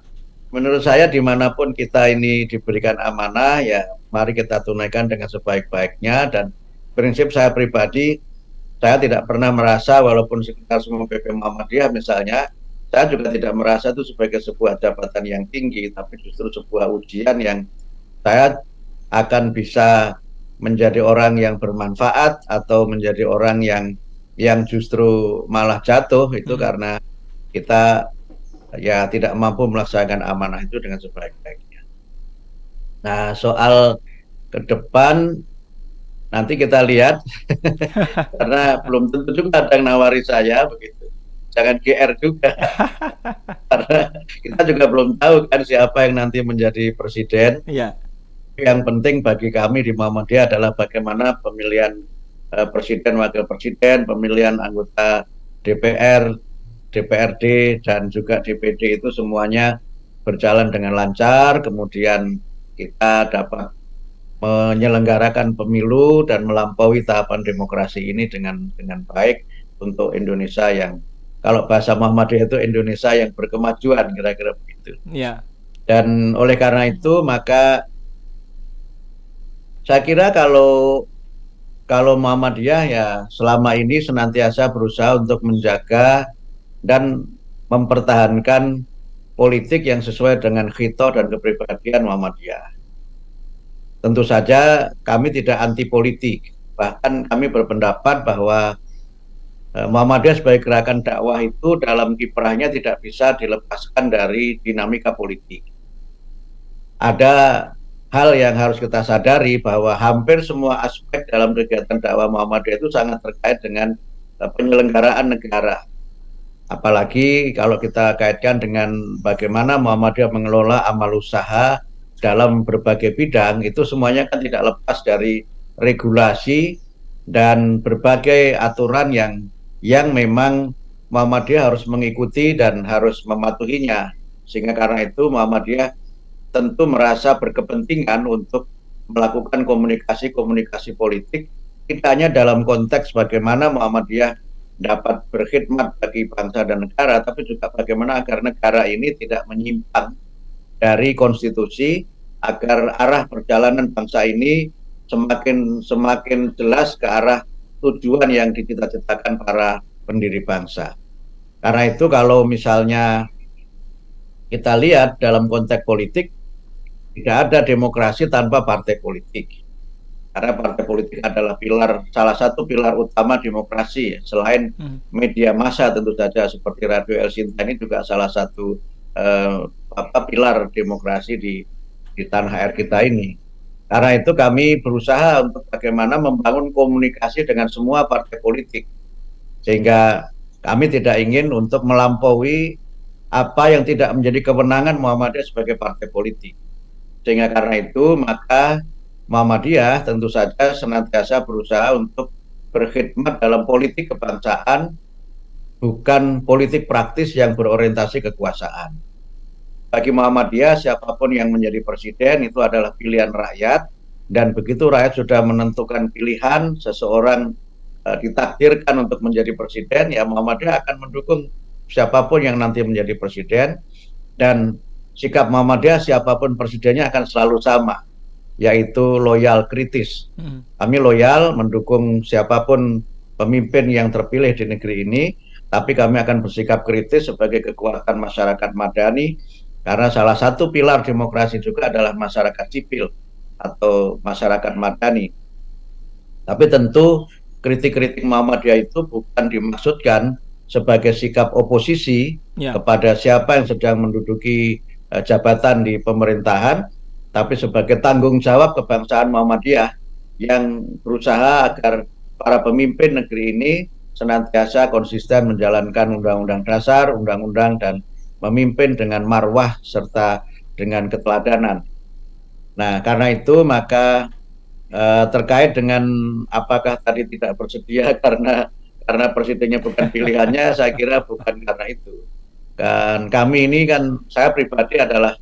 Speaker 3: menurut saya dimanapun kita ini diberikan amanah ya, mari kita tunaikan dengan sebaik-baiknya. Dan prinsip saya pribadi, saya tidak pernah merasa walaupun sekitar semua PP Muhammadiyah misalnya. Saya juga tidak merasa itu sebagai sebuah jabatan yang tinggi, tapi justru sebuah ujian yang saya akan bisa menjadi orang yang bermanfaat atau menjadi orang yang justru malah jatuh itu karena kita ya tidak mampu melaksanakan amanah itu dengan sebaik-baiknya. Nah, soal ke depan nanti kita lihat karena belum tentu juga ada yang nawari saya begitu. Jangan GR juga, karena kita juga belum tahu kan siapa yang nanti menjadi presiden.
Speaker 2: Iya.
Speaker 3: Yang penting bagi kami di Muhammadiyah adalah bagaimana pemilihan presiden, wakil presiden, pemilihan anggota DPR, DPRD, dan juga DPD itu semuanya berjalan dengan lancar. Kemudian kita dapat menyelenggarakan pemilu dan melampaui tahapan demokrasi ini dengan baik untuk Indonesia yang, kalau bahasa Muhammadiyah itu Indonesia yang berkemajuan, kira-kira begitu.
Speaker 2: Ya.
Speaker 3: Dan oleh karena itu maka saya kira kalau Muhammadiyah ya selama ini senantiasa berusaha untuk menjaga dan mempertahankan politik yang sesuai dengan khito dan kepribadian Muhammadiyah. Tentu saja kami tidak anti politik, bahkan kami berpendapat bahwa Muhammadiyah sebagai gerakan dakwah itu dalam kiprahnya tidak bisa dilepaskan dari dinamika politik. Ada hal yang harus kita sadari bahwa hampir semua aspek dalam kegiatan dakwah Muhammadiyah itu sangat terkait dengan penyelenggaraan negara. Apalagi kalau kita kaitkan dengan bagaimana Muhammadiyah mengelola amal usaha dalam berbagai bidang, itu semuanya kan tidak lepas dari regulasi dan berbagai aturan yang memang Muhammadiyah harus mengikuti dan harus mematuhinya. Sehingga karena itu Muhammadiyah tentu merasa berkepentingan untuk melakukan komunikasi politik, tidak hanya dalam konteks bagaimana Muhammadiyah dapat berkhidmat bagi bangsa dan negara, tapi juga bagaimana agar negara ini tidak menyimpang dari konstitusi, agar arah perjalanan bangsa ini semakin jelas ke arah tujuan yang dicita-citakan para pendiri bangsa. Karena itu kalau misalnya kita lihat dalam konteks politik, tidak ada demokrasi tanpa partai politik. Karena partai politik adalah salah satu pilar utama demokrasi. Selain media massa tentu saja seperti Radio El Sinta ini juga salah satu pilar demokrasi di tanah air kita ini. Karena itu kami berusaha untuk bagaimana membangun komunikasi dengan semua partai politik. Sehingga kami tidak ingin untuk melampaui apa yang tidak menjadi kewenangan Muhammadiyah sebagai partai politik. Sehingga karena itu maka Muhammadiyah tentu saja senantiasa berusaha untuk berkhidmat dalam politik kebangsaan, bukan politik praktis yang berorientasi kekuasaan. Bagi Muhammadiyah, siapapun yang menjadi presiden itu adalah pilihan rakyat, dan begitu rakyat sudah menentukan pilihan seseorang ditakdirkan untuk menjadi presiden, ya Muhammadiyah akan mendukung siapapun yang nanti menjadi presiden. Dan sikap Muhammadiyah siapapun presidennya akan selalu sama, yaitu loyal kritis. Kami loyal mendukung siapapun pemimpin yang terpilih di negeri ini, tapi kami akan bersikap kritis sebagai kekuatan masyarakat madani. Karena salah satu pilar demokrasi juga adalah masyarakat sipil atau masyarakat madani. Tapi tentu kritik-kritik Muhammadiyah itu bukan dimaksudkan sebagai sikap oposisi kepada siapa yang sedang menduduki jabatan di pemerintahan, tapi sebagai tanggung jawab kebangsaan Muhammadiyah yang berusaha agar para pemimpin negeri ini senantiasa konsisten menjalankan Undang-Undang Dasar, Undang-Undang, dan memimpin dengan marwah serta dengan keteladanan. Nah, karena itu maka terkait dengan apakah tadi tidak bersedia karena presidennya bukan pilihannya, saya kira bukan karena itu. Dan kami ini kan, saya pribadi adalah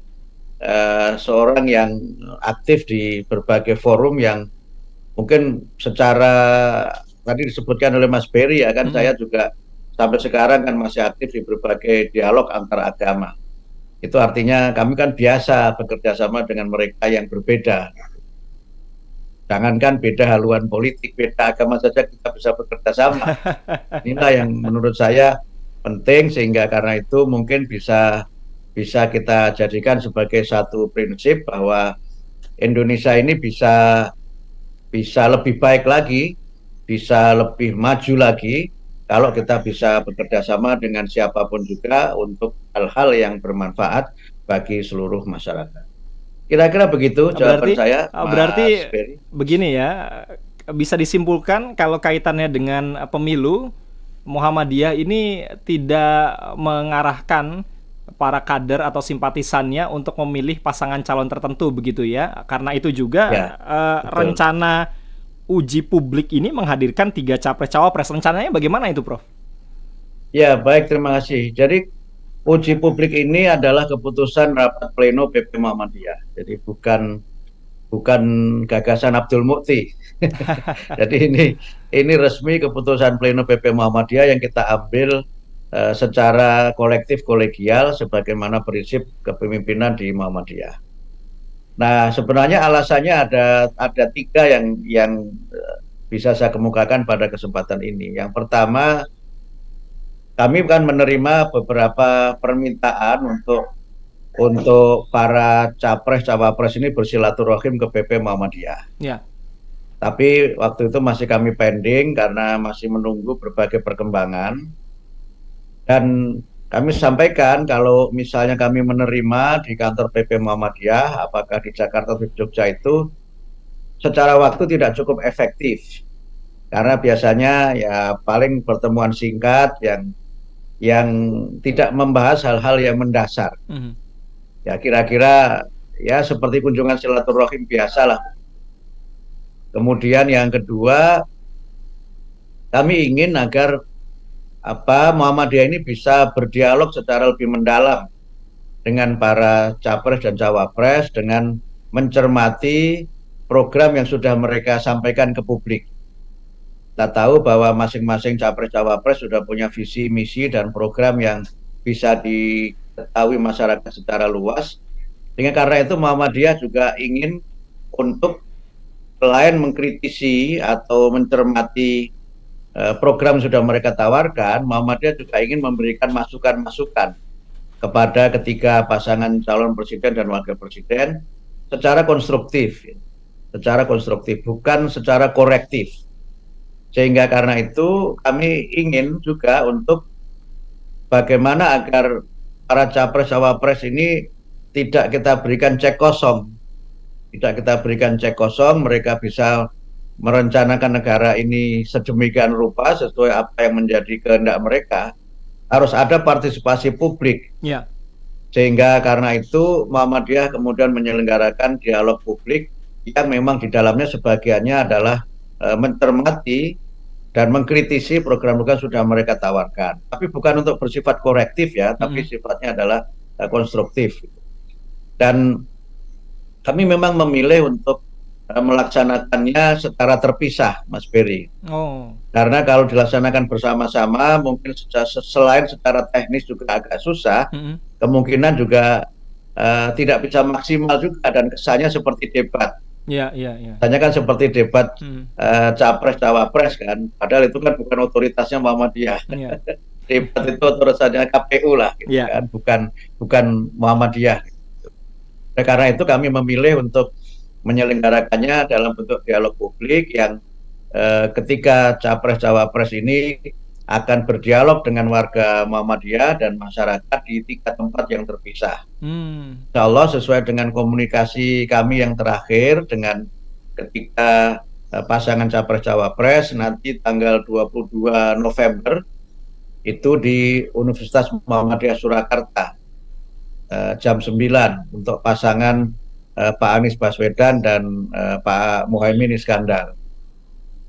Speaker 3: seorang yang aktif di berbagai forum yang mungkin secara tadi disebutkan oleh Mas Berry ya kan, saya juga sampai sekarang kan masih aktif di berbagai dialog antar agama. Itu artinya kami kan biasa bekerja sama dengan mereka yang berbeda. Jangankan beda haluan politik, beda agama saja kita bisa bekerja sama. Inilah yang menurut saya penting, sehingga karena itu mungkin bisa kita jadikan sebagai satu prinsip bahwa Indonesia ini bisa lebih baik lagi, bisa lebih maju lagi kalau kita bisa bekerja sama dengan siapapun juga untuk hal-hal yang bermanfaat bagi seluruh masyarakat. Kira-kira begitu jawaban saya.
Speaker 2: Berarti begini ya, bisa disimpulkan kalau kaitannya dengan pemilu, Muhammadiyah ini tidak mengarahkan para kader atau simpatisannya untuk memilih pasangan calon tertentu begitu ya. Karena itu juga rencana uji publik ini menghadirkan 3 capres-cawapres. Rencananya bagaimana itu, Prof?
Speaker 3: Ya, baik, terima kasih. Jadi uji publik ini adalah keputusan rapat pleno PP Muhammadiyah. Jadi bukan gagasan Abdul Mukti. Jadi ini resmi keputusan pleno PP Muhammadiyah yang kita ambil secara kolektif kolegial sebagaimana prinsip kepemimpinan di Muhammadiyah. Nah, sebenarnya alasannya ada 3 yang bisa saya kemukakan pada kesempatan ini. Yang pertama, kami kan menerima beberapa permintaan untuk para capres-cawapres ini bersilaturahim ke PP Muhammadiyah.
Speaker 2: Ya.
Speaker 3: Tapi waktu itu masih kami pending karena masih menunggu berbagai perkembangan. Dan kami sampaikan kalau misalnya kami menerima di kantor PP Muhammadiyah, apakah di Jakarta atau di Jogja itu secara waktu tidak cukup efektif. Karena biasanya ya paling pertemuan singkat yang tidak membahas hal-hal yang mendasar. Ya kira-kira ya seperti kunjungan silaturahim biasalah. Kemudian yang kedua, kami ingin agar Muhammadiyah ini bisa berdialog secara lebih mendalam dengan para capres dan cawapres dengan mencermati program yang sudah mereka sampaikan ke publik. Kita tahu bahwa masing-masing capres-cawapres sudah punya visi, misi, dan program yang bisa diketahui masyarakat secara luas. Sehingga karena itu Muhammadiyah juga ingin untuk selain mengkritisi atau mencermati program yang sudah mereka tawarkan, Muhammadiyah juga ingin memberikan masukan-masukan kepada ketiga pasangan calon presiden dan wakil presiden secara konstruktif, bukan secara korektif. Sehingga karena itu kami ingin juga untuk bagaimana agar para capres-cawapres ini tidak kita berikan cek kosong. Mereka bisa merencanakan negara ini sedemikian rupa sesuai apa yang menjadi kehendak mereka. Harus ada partisipasi publik.
Speaker 2: Ya.
Speaker 3: Sehingga karena itu Muhammadiyah kemudian menyelenggarakan dialog publik yang memang di dalamnya sebagiannya adalah mencermati dan mengkritisi program-program sudah mereka tawarkan. Tapi bukan untuk bersifat korektif ya, tapi sifatnya adalah konstruktif. Dan kami memang memilih untuk melaksanakannya secara terpisah, Mas Berry. Karena kalau dilaksanakan bersama-sama, mungkin selain secara teknis juga agak susah, kemungkinan juga tidak bisa maksimal juga dan kesannya seperti debat.
Speaker 2: Iya.
Speaker 3: Tanya kan seperti debat capres-cawapres kan, padahal itu kan bukan otoritasnya Muhammadiyah. Debat itu otoritasnya KPU lah, gitu kan, bukan Muhammadiyah. Nah, karena itu kami memilih untuk menyelenggarakannya dalam bentuk dialog publik yang ketiga capres-cawapres ini akan berdialog dengan warga Muhammadiyah dan masyarakat di 3 tempat yang terpisah. Insya Allah sesuai dengan komunikasi kami yang terakhir dengan ketika pasangan Capres-Cawapres nanti tanggal 22 November itu di Universitas Muhammadiyah Surakarta jam 9 untuk pasangan Pak Anies Baswedan dan Pak Muhaimin Iskandar.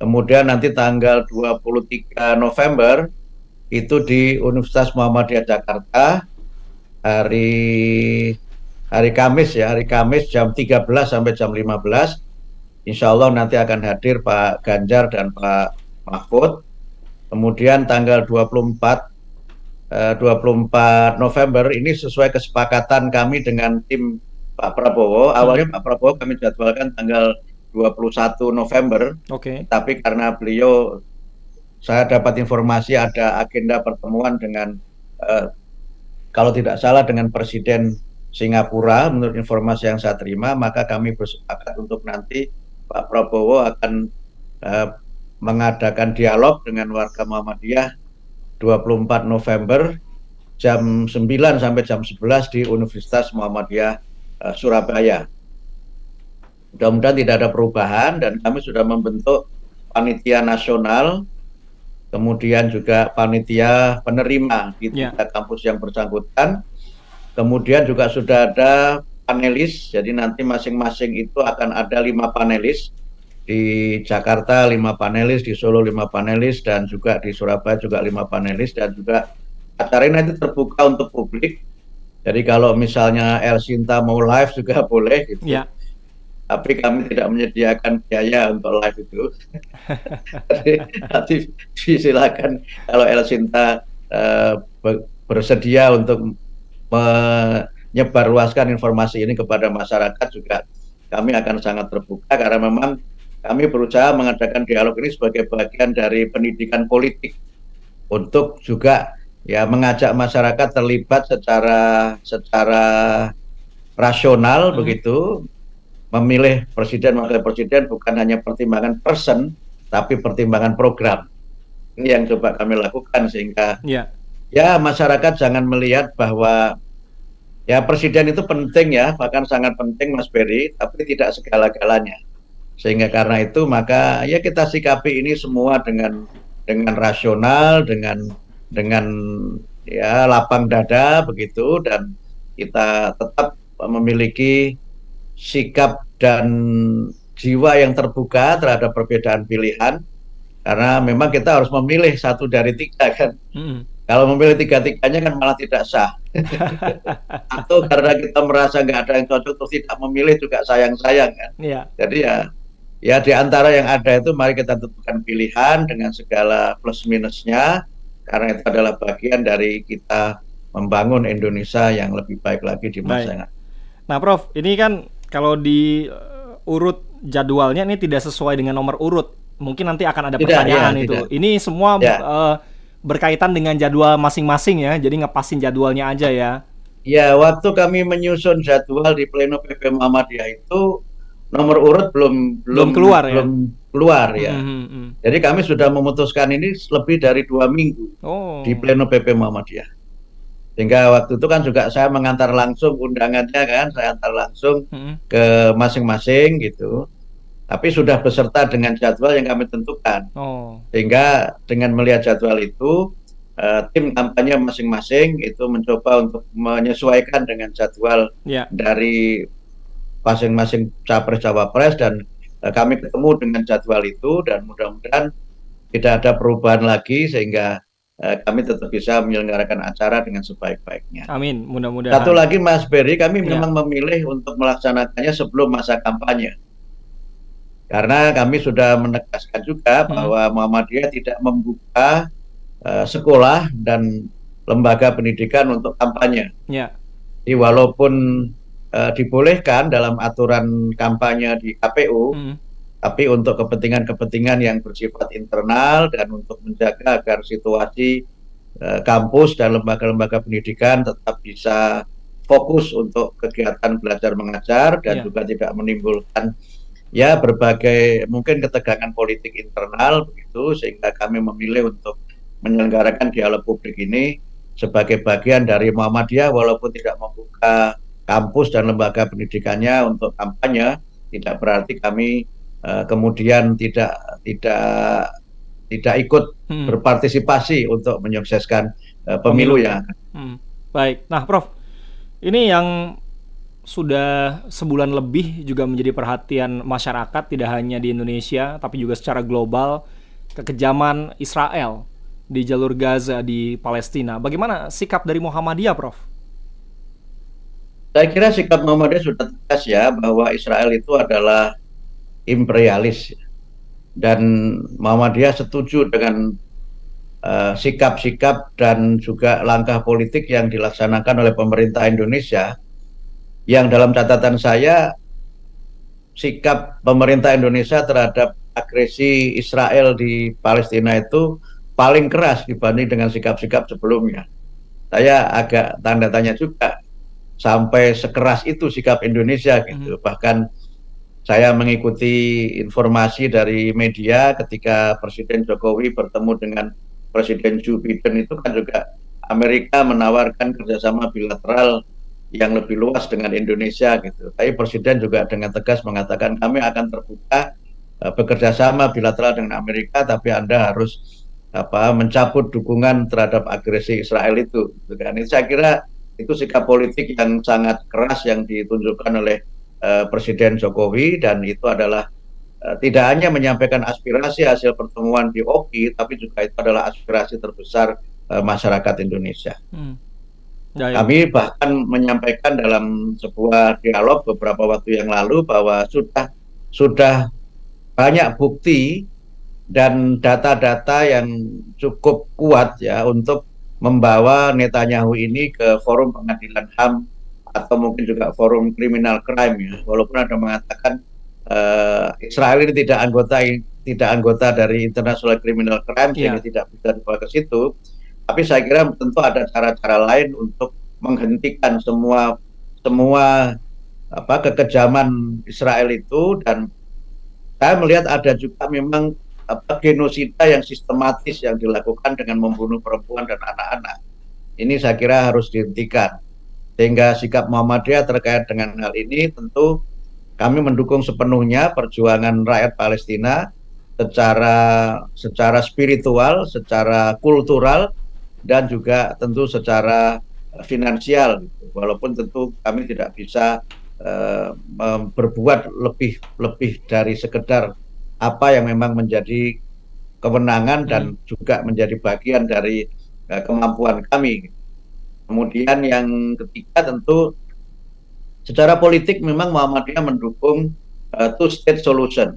Speaker 3: Kemudian nanti tanggal 23 November itu di Universitas Muhammadiyah Jakarta hari Kamis ya, hari Kamis jam 13 sampai jam 15. Insya Allah nanti akan hadir Pak Ganjar dan Pak Mahfud. Kemudian tanggal 24 November ini sesuai kesepakatan kami dengan tim Pak Prabowo. Awalnya Pak Prabowo kami jadwalkan tanggal 21 November. Tapi karena beliau, saya dapat informasi ada agenda pertemuan dengan kalau tidak salah dengan Presiden Singapura, menurut informasi yang saya terima, maka kami bersepakat untuk nanti Pak Prabowo akan mengadakan dialog dengan warga Muhammadiyah 24 November jam 9 sampai jam 11 di Universitas Muhammadiyah Surabaya. Mudah-mudahan tidak ada perubahan dan kami sudah membentuk panitia nasional, kemudian juga panitia penerima di tingkat kampus yang bersangkutan. Kemudian juga sudah ada panelis, jadi nanti masing-masing itu akan ada 5 panelis. Di Jakarta 5 panelis, di Solo 5 panelis, dan juga di Surabaya juga 5 panelis, dan juga acara ini nanti terbuka untuk publik. Jadi kalau misalnya El Sinta mau live juga boleh gitu. Tapi kami tidak menyediakan biaya untuk live itu. Nanti silakan kalau El Sinta bersedia untuk menyebarluaskan informasi ini kepada masyarakat juga kami akan sangat terbuka, karena memang kami berusaha mengadakan dialog ini sebagai bagian dari pendidikan politik untuk juga ya mengajak masyarakat terlibat secara rasional begitu, memilih presiden wakil presiden bukan hanya pertimbangan person tapi pertimbangan program. Ini yang coba kami lakukan sehingga ya masyarakat jangan melihat bahwa ya presiden itu penting ya, bahkan sangat penting Mas Berry, tapi tidak segala-galanya. Sehingga karena itu maka ya kita sikapi ini semua dengan rasional, dengan ya lapang dada begitu, dan kita tetap memiliki sikap dan jiwa yang terbuka terhadap perbedaan pilihan, karena memang kita harus memilih 1 dari 3 kan. Kalau memilih 3-3-nya kan malah tidak sah. Atau karena kita merasa nggak ada yang cocok terus tidak memilih juga sayang-sayang kan. Jadi ya di antara yang ada itu mari kita tentukan pilihan dengan segala plus minusnya, karena itu adalah bagian dari kita membangun Indonesia yang lebih baik lagi di masa yang akan.
Speaker 2: Nah Prof, ini kan kalau di urut jadwalnya ini tidak sesuai dengan nomor urut. Mungkin nanti akan ada pertanyaan itu. Tidak. Ini semua berkaitan dengan jadwal masing-masing ya. Jadi ngepasin jadwalnya aja ya.
Speaker 3: Ya, waktu kami menyusun jadwal di Pleno PP Muhammadiyah itu nomor urut belum keluar ya. Jadi kami sudah memutuskan ini lebih dari 2 minggu di Pleno PP Muhammadiyah. Sehingga waktu itu kan juga saya mengantar langsung undangannya kan, saya antar langsung ke masing-masing gitu. Tapi sudah beserta dengan jadwal yang kami tentukan. Sehingga dengan melihat jadwal itu, tim kampanye masing-masing itu mencoba untuk menyesuaikan dengan jadwal dari masing-masing capres-cawapres, dan kami ketemu dengan jadwal itu, dan mudah-mudahan tidak ada perubahan lagi sehingga kami tetap bisa menyelenggarakan acara dengan sebaik-baiknya.
Speaker 2: Amin, mudah-mudahan.
Speaker 3: Satu lagi Mas Berry, kami memang memilih untuk melaksanakannya sebelum masa kampanye. Karena kami sudah menegaskan juga bahwa Muhammadiyah tidak membuka sekolah dan lembaga pendidikan untuk kampanye. Jadi walaupun dibolehkan dalam aturan kampanye di KPU, tapi untuk kepentingan-kepentingan yang bersifat internal dan untuk menjaga agar situasi kampus dan lembaga-lembaga pendidikan tetap bisa fokus untuk kegiatan belajar mengajar dan juga tidak menimbulkan ya berbagai mungkin ketegangan politik internal begitu, sehingga kami memilih untuk menyelenggarakan dialog publik ini sebagai bagian dari Muhammadiyah, walaupun tidak membuka kampus dan lembaga pendidikannya untuk kampanye, tidak berarti kami kemudian tidak ikut berpartisipasi untuk menyukseskan pemilu yang akan.
Speaker 2: Baik, nah Prof, ini yang sudah sebulan lebih juga menjadi perhatian masyarakat, tidak hanya di Indonesia tapi juga secara global, kekejaman Israel di jalur Gaza di Palestina. Bagaimana sikap dari Muhammadiyah, Prof?
Speaker 3: Saya kira sikap Muhammadiyah sudah tegas ya, bahwa Israel itu adalah imperialis, dan Muhammadiyah setuju dengan sikap-sikap dan juga langkah politik yang dilaksanakan oleh pemerintah Indonesia, yang dalam catatan saya sikap pemerintah Indonesia terhadap agresi Israel di Palestina itu paling keras dibanding dengan sikap-sikap sebelumnya. Saya agak tanda tanya juga, sampai sekeras itu sikap Indonesia gitu. Bahkan saya mengikuti informasi dari media ketika Presiden Jokowi bertemu dengan Presiden Joe Biden, itu kan juga Amerika menawarkan kerjasama bilateral yang lebih luas dengan Indonesia gitu. Tapi Presiden juga dengan tegas mengatakan kami akan terbuka bekerja sama bilateral dengan Amerika, tapi Anda harus mencabut dukungan terhadap agresi Israel itu. Gitu kan. Ini saya kira itu sikap politik yang sangat keras yang ditunjukkan oleh Presiden Jokowi, dan itu adalah tidak hanya menyampaikan aspirasi hasil pertemuan di OKI, tapi juga itu adalah aspirasi terbesar masyarakat Indonesia. Kami bahkan menyampaikan dalam sebuah dialog beberapa waktu yang lalu bahwa sudah banyak bukti dan data-data yang cukup kuat ya untuk membawa Netanyahu ini ke forum pengadilan HAM atau mungkin juga forum criminal crime ya. Walaupun ada mengatakan Israel ini tidak anggota dari International Criminal Crime, sehingga tidak bisa dibawa ke situ. Tapi saya kira tentu ada cara-cara lain untuk menghentikan semua kekejaman Israel itu, dan saya melihat ada juga memang genosida yang sistematis yang dilakukan dengan membunuh perempuan dan anak-anak. Ini saya kira harus dihentikan. Sehingga sikap Muhammadiyah terkait dengan hal ini, tentu kami mendukung sepenuhnya perjuangan rakyat Palestina secara spiritual, secara kultural, dan juga tentu secara finansial. Walaupun tentu kami tidak bisa berbuat lebih dari sekedar apa yang memang menjadi kewenangan dan juga menjadi bagian dari kemampuan kami. Kemudian yang ketiga, tentu secara politik memang Muhammadiyah mendukung two-state solution,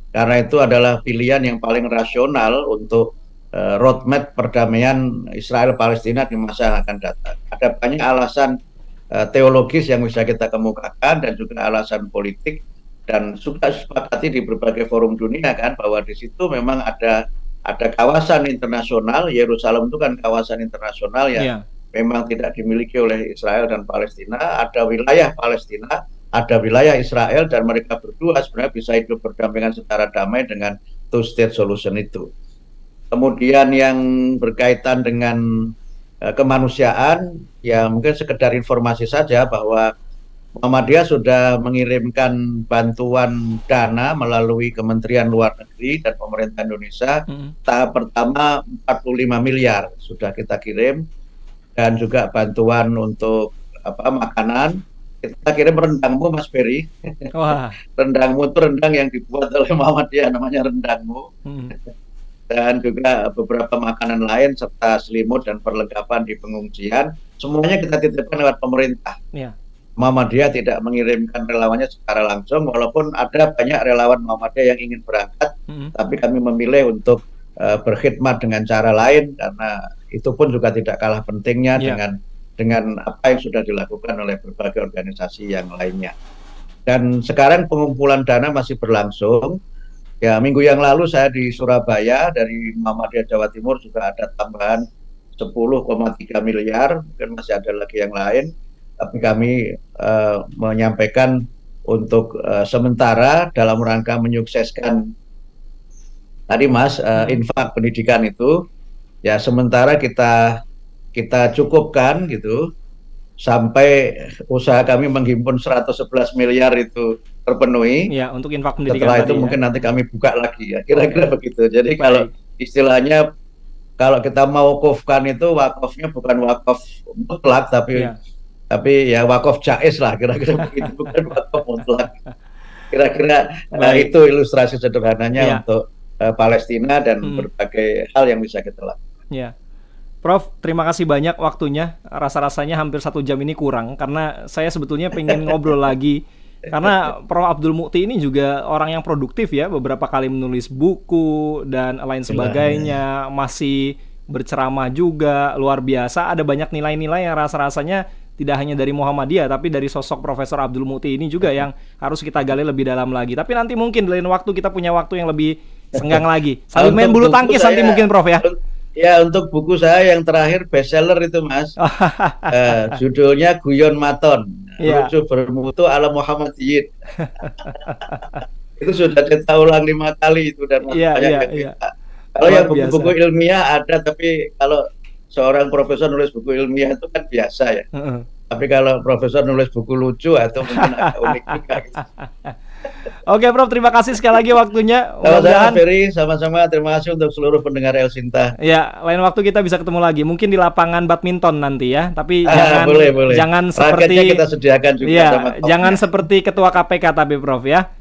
Speaker 3: karena itu adalah pilihan yang paling rasional untuk roadmap perdamaian Israel-Palestina di masa yang akan datang. Ada banyak alasan teologis yang bisa kita kemukakan dan juga alasan politik, dan sudah disepakati di berbagai forum dunia kan, bahwa di situ memang ada kawasan internasional. Yerusalem itu kan kawasan internasional yang memang tidak dimiliki oleh Israel dan Palestina. Ada wilayah Palestina, ada wilayah Israel, dan mereka berdua sebenarnya bisa hidup berdampingan secara damai dengan two-state solution itu. Kemudian yang berkaitan dengan kemanusiaan, ya mungkin sekedar informasi saja bahwa Muhammadiyah sudah mengirimkan bantuan dana melalui Kementerian Luar Negeri dan pemerintah Indonesia. Tahap pertama 45 miliar sudah kita kirim, dan juga bantuan untuk makanan. Kita kirim rendangmu, Mas Ferry.
Speaker 2: Wah.
Speaker 3: Rendangmu itu rendang yang dibuat oleh Muhammadiyah, namanya rendangmu. Dan juga beberapa makanan lain serta selimut dan perlengkapan di pengungsian. Semuanya kita titipkan lewat pemerintah. Muhammadiyah tidak mengirimkan relawannya secara langsung, walaupun ada banyak relawan Muhammadiyah yang ingin berangkat, tapi kami memilih untuk berkhidmat dengan cara lain, karena itu pun juga tidak kalah pentingnya dengan apa yang sudah dilakukan oleh berbagai organisasi yang lainnya. Dan sekarang pengumpulan dana masih berlangsung. Ya, minggu yang lalu saya di Surabaya, dari Muhammadiyah Jawa Timur juga ada tambahan 10,3 miliar, mungkin masih ada lagi yang lain, tapi kami menyampaikan untuk sementara dalam rangka menyukseskan tadi Mas, infak pendidikan itu, Ya sementara kita cukupkan gitu sampai usaha kami menghimpun 111 miliar itu terpenuhi.
Speaker 2: Ya, untuk infak pendidikan.
Speaker 3: Setelah itu mungkin nanti kami buka lagi ya, kira-kira begitu. Jadi kalau istilahnya kalau kita mau wakafkan itu wakafnya bukan wakaf mutlak tapi ya wakaf jaiz lah, kira-kira begitu, bukan wakaf mutlak. Kira-kira itu ilustrasi sederhananya untuk Palestina dan berbagai hal yang bisa kita lakukan.
Speaker 2: Ya, Prof, terima kasih banyak waktunya. Rasa-rasanya hampir 1 jam ini kurang karena saya sebetulnya pengen ngobrol lagi. Karena Prof Abdul Mukti ini juga orang yang produktif ya, beberapa kali menulis buku dan lain sebagainya, masih berceramah juga, luar biasa. Ada banyak nilai-nilai yang rasa-rasanya tidak hanya dari Muhammadiyah, tapi dari sosok Profesor Abdul Mukti ini juga yang harus kita gali lebih dalam lagi. Tapi nanti mungkin di lain waktu kita punya waktu yang lebih senggang lagi. Sambil main bulu tangkis nanti mungkin Prof ya.
Speaker 3: Ya, untuk buku saya yang terakhir bestseller itu Mas, judulnya Guyon Maton, lucu bermutu ala Muhammadiyin. Itu sudah cetak ulang 5 kali itu dan kalau yang buku-buku ilmiah ada, tapi kalau seorang profesor nulis buku ilmiah itu kan biasa ya. Tapi kalau profesor nulis buku lucu atau mungkin agak unik juga gitu.
Speaker 2: Oke Prof, terima kasih sekali lagi waktunya.
Speaker 3: Sama-sama Ferry, sama-sama terima kasih untuk seluruh pendengar El Sinta.
Speaker 2: Ya, lain waktu kita bisa ketemu lagi. Mungkin di lapangan badminton nanti ya. Tapi
Speaker 3: boleh.
Speaker 2: Jangan seperti
Speaker 3: raketnya kita sediakan juga sama
Speaker 2: jangan seperti ketua KPK tapi Prof ya.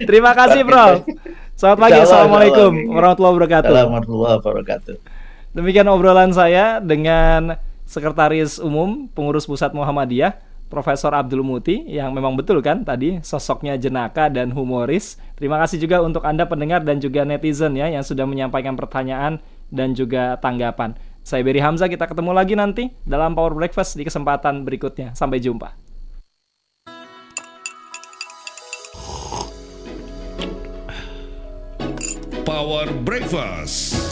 Speaker 2: Terima kasih Prof. Selamat pagi. Assalamualaikum warahmatullahi wabarakatuh.
Speaker 3: Warahmatullahi wabarakatuh.
Speaker 2: Demikian obrolan saya dengan Sekretaris Umum Pengurus Pusat Muhammadiyah, Profesor Abdul Mukti, yang memang betul kan tadi sosoknya jenaka dan humoris. Terima kasih juga untuk Anda pendengar dan juga netizen ya yang sudah menyampaikan pertanyaan dan juga tanggapan. Saya Beri Hamzah, kita ketemu lagi nanti dalam Power Breakfast di kesempatan berikutnya. Sampai jumpa.
Speaker 1: Power Breakfast.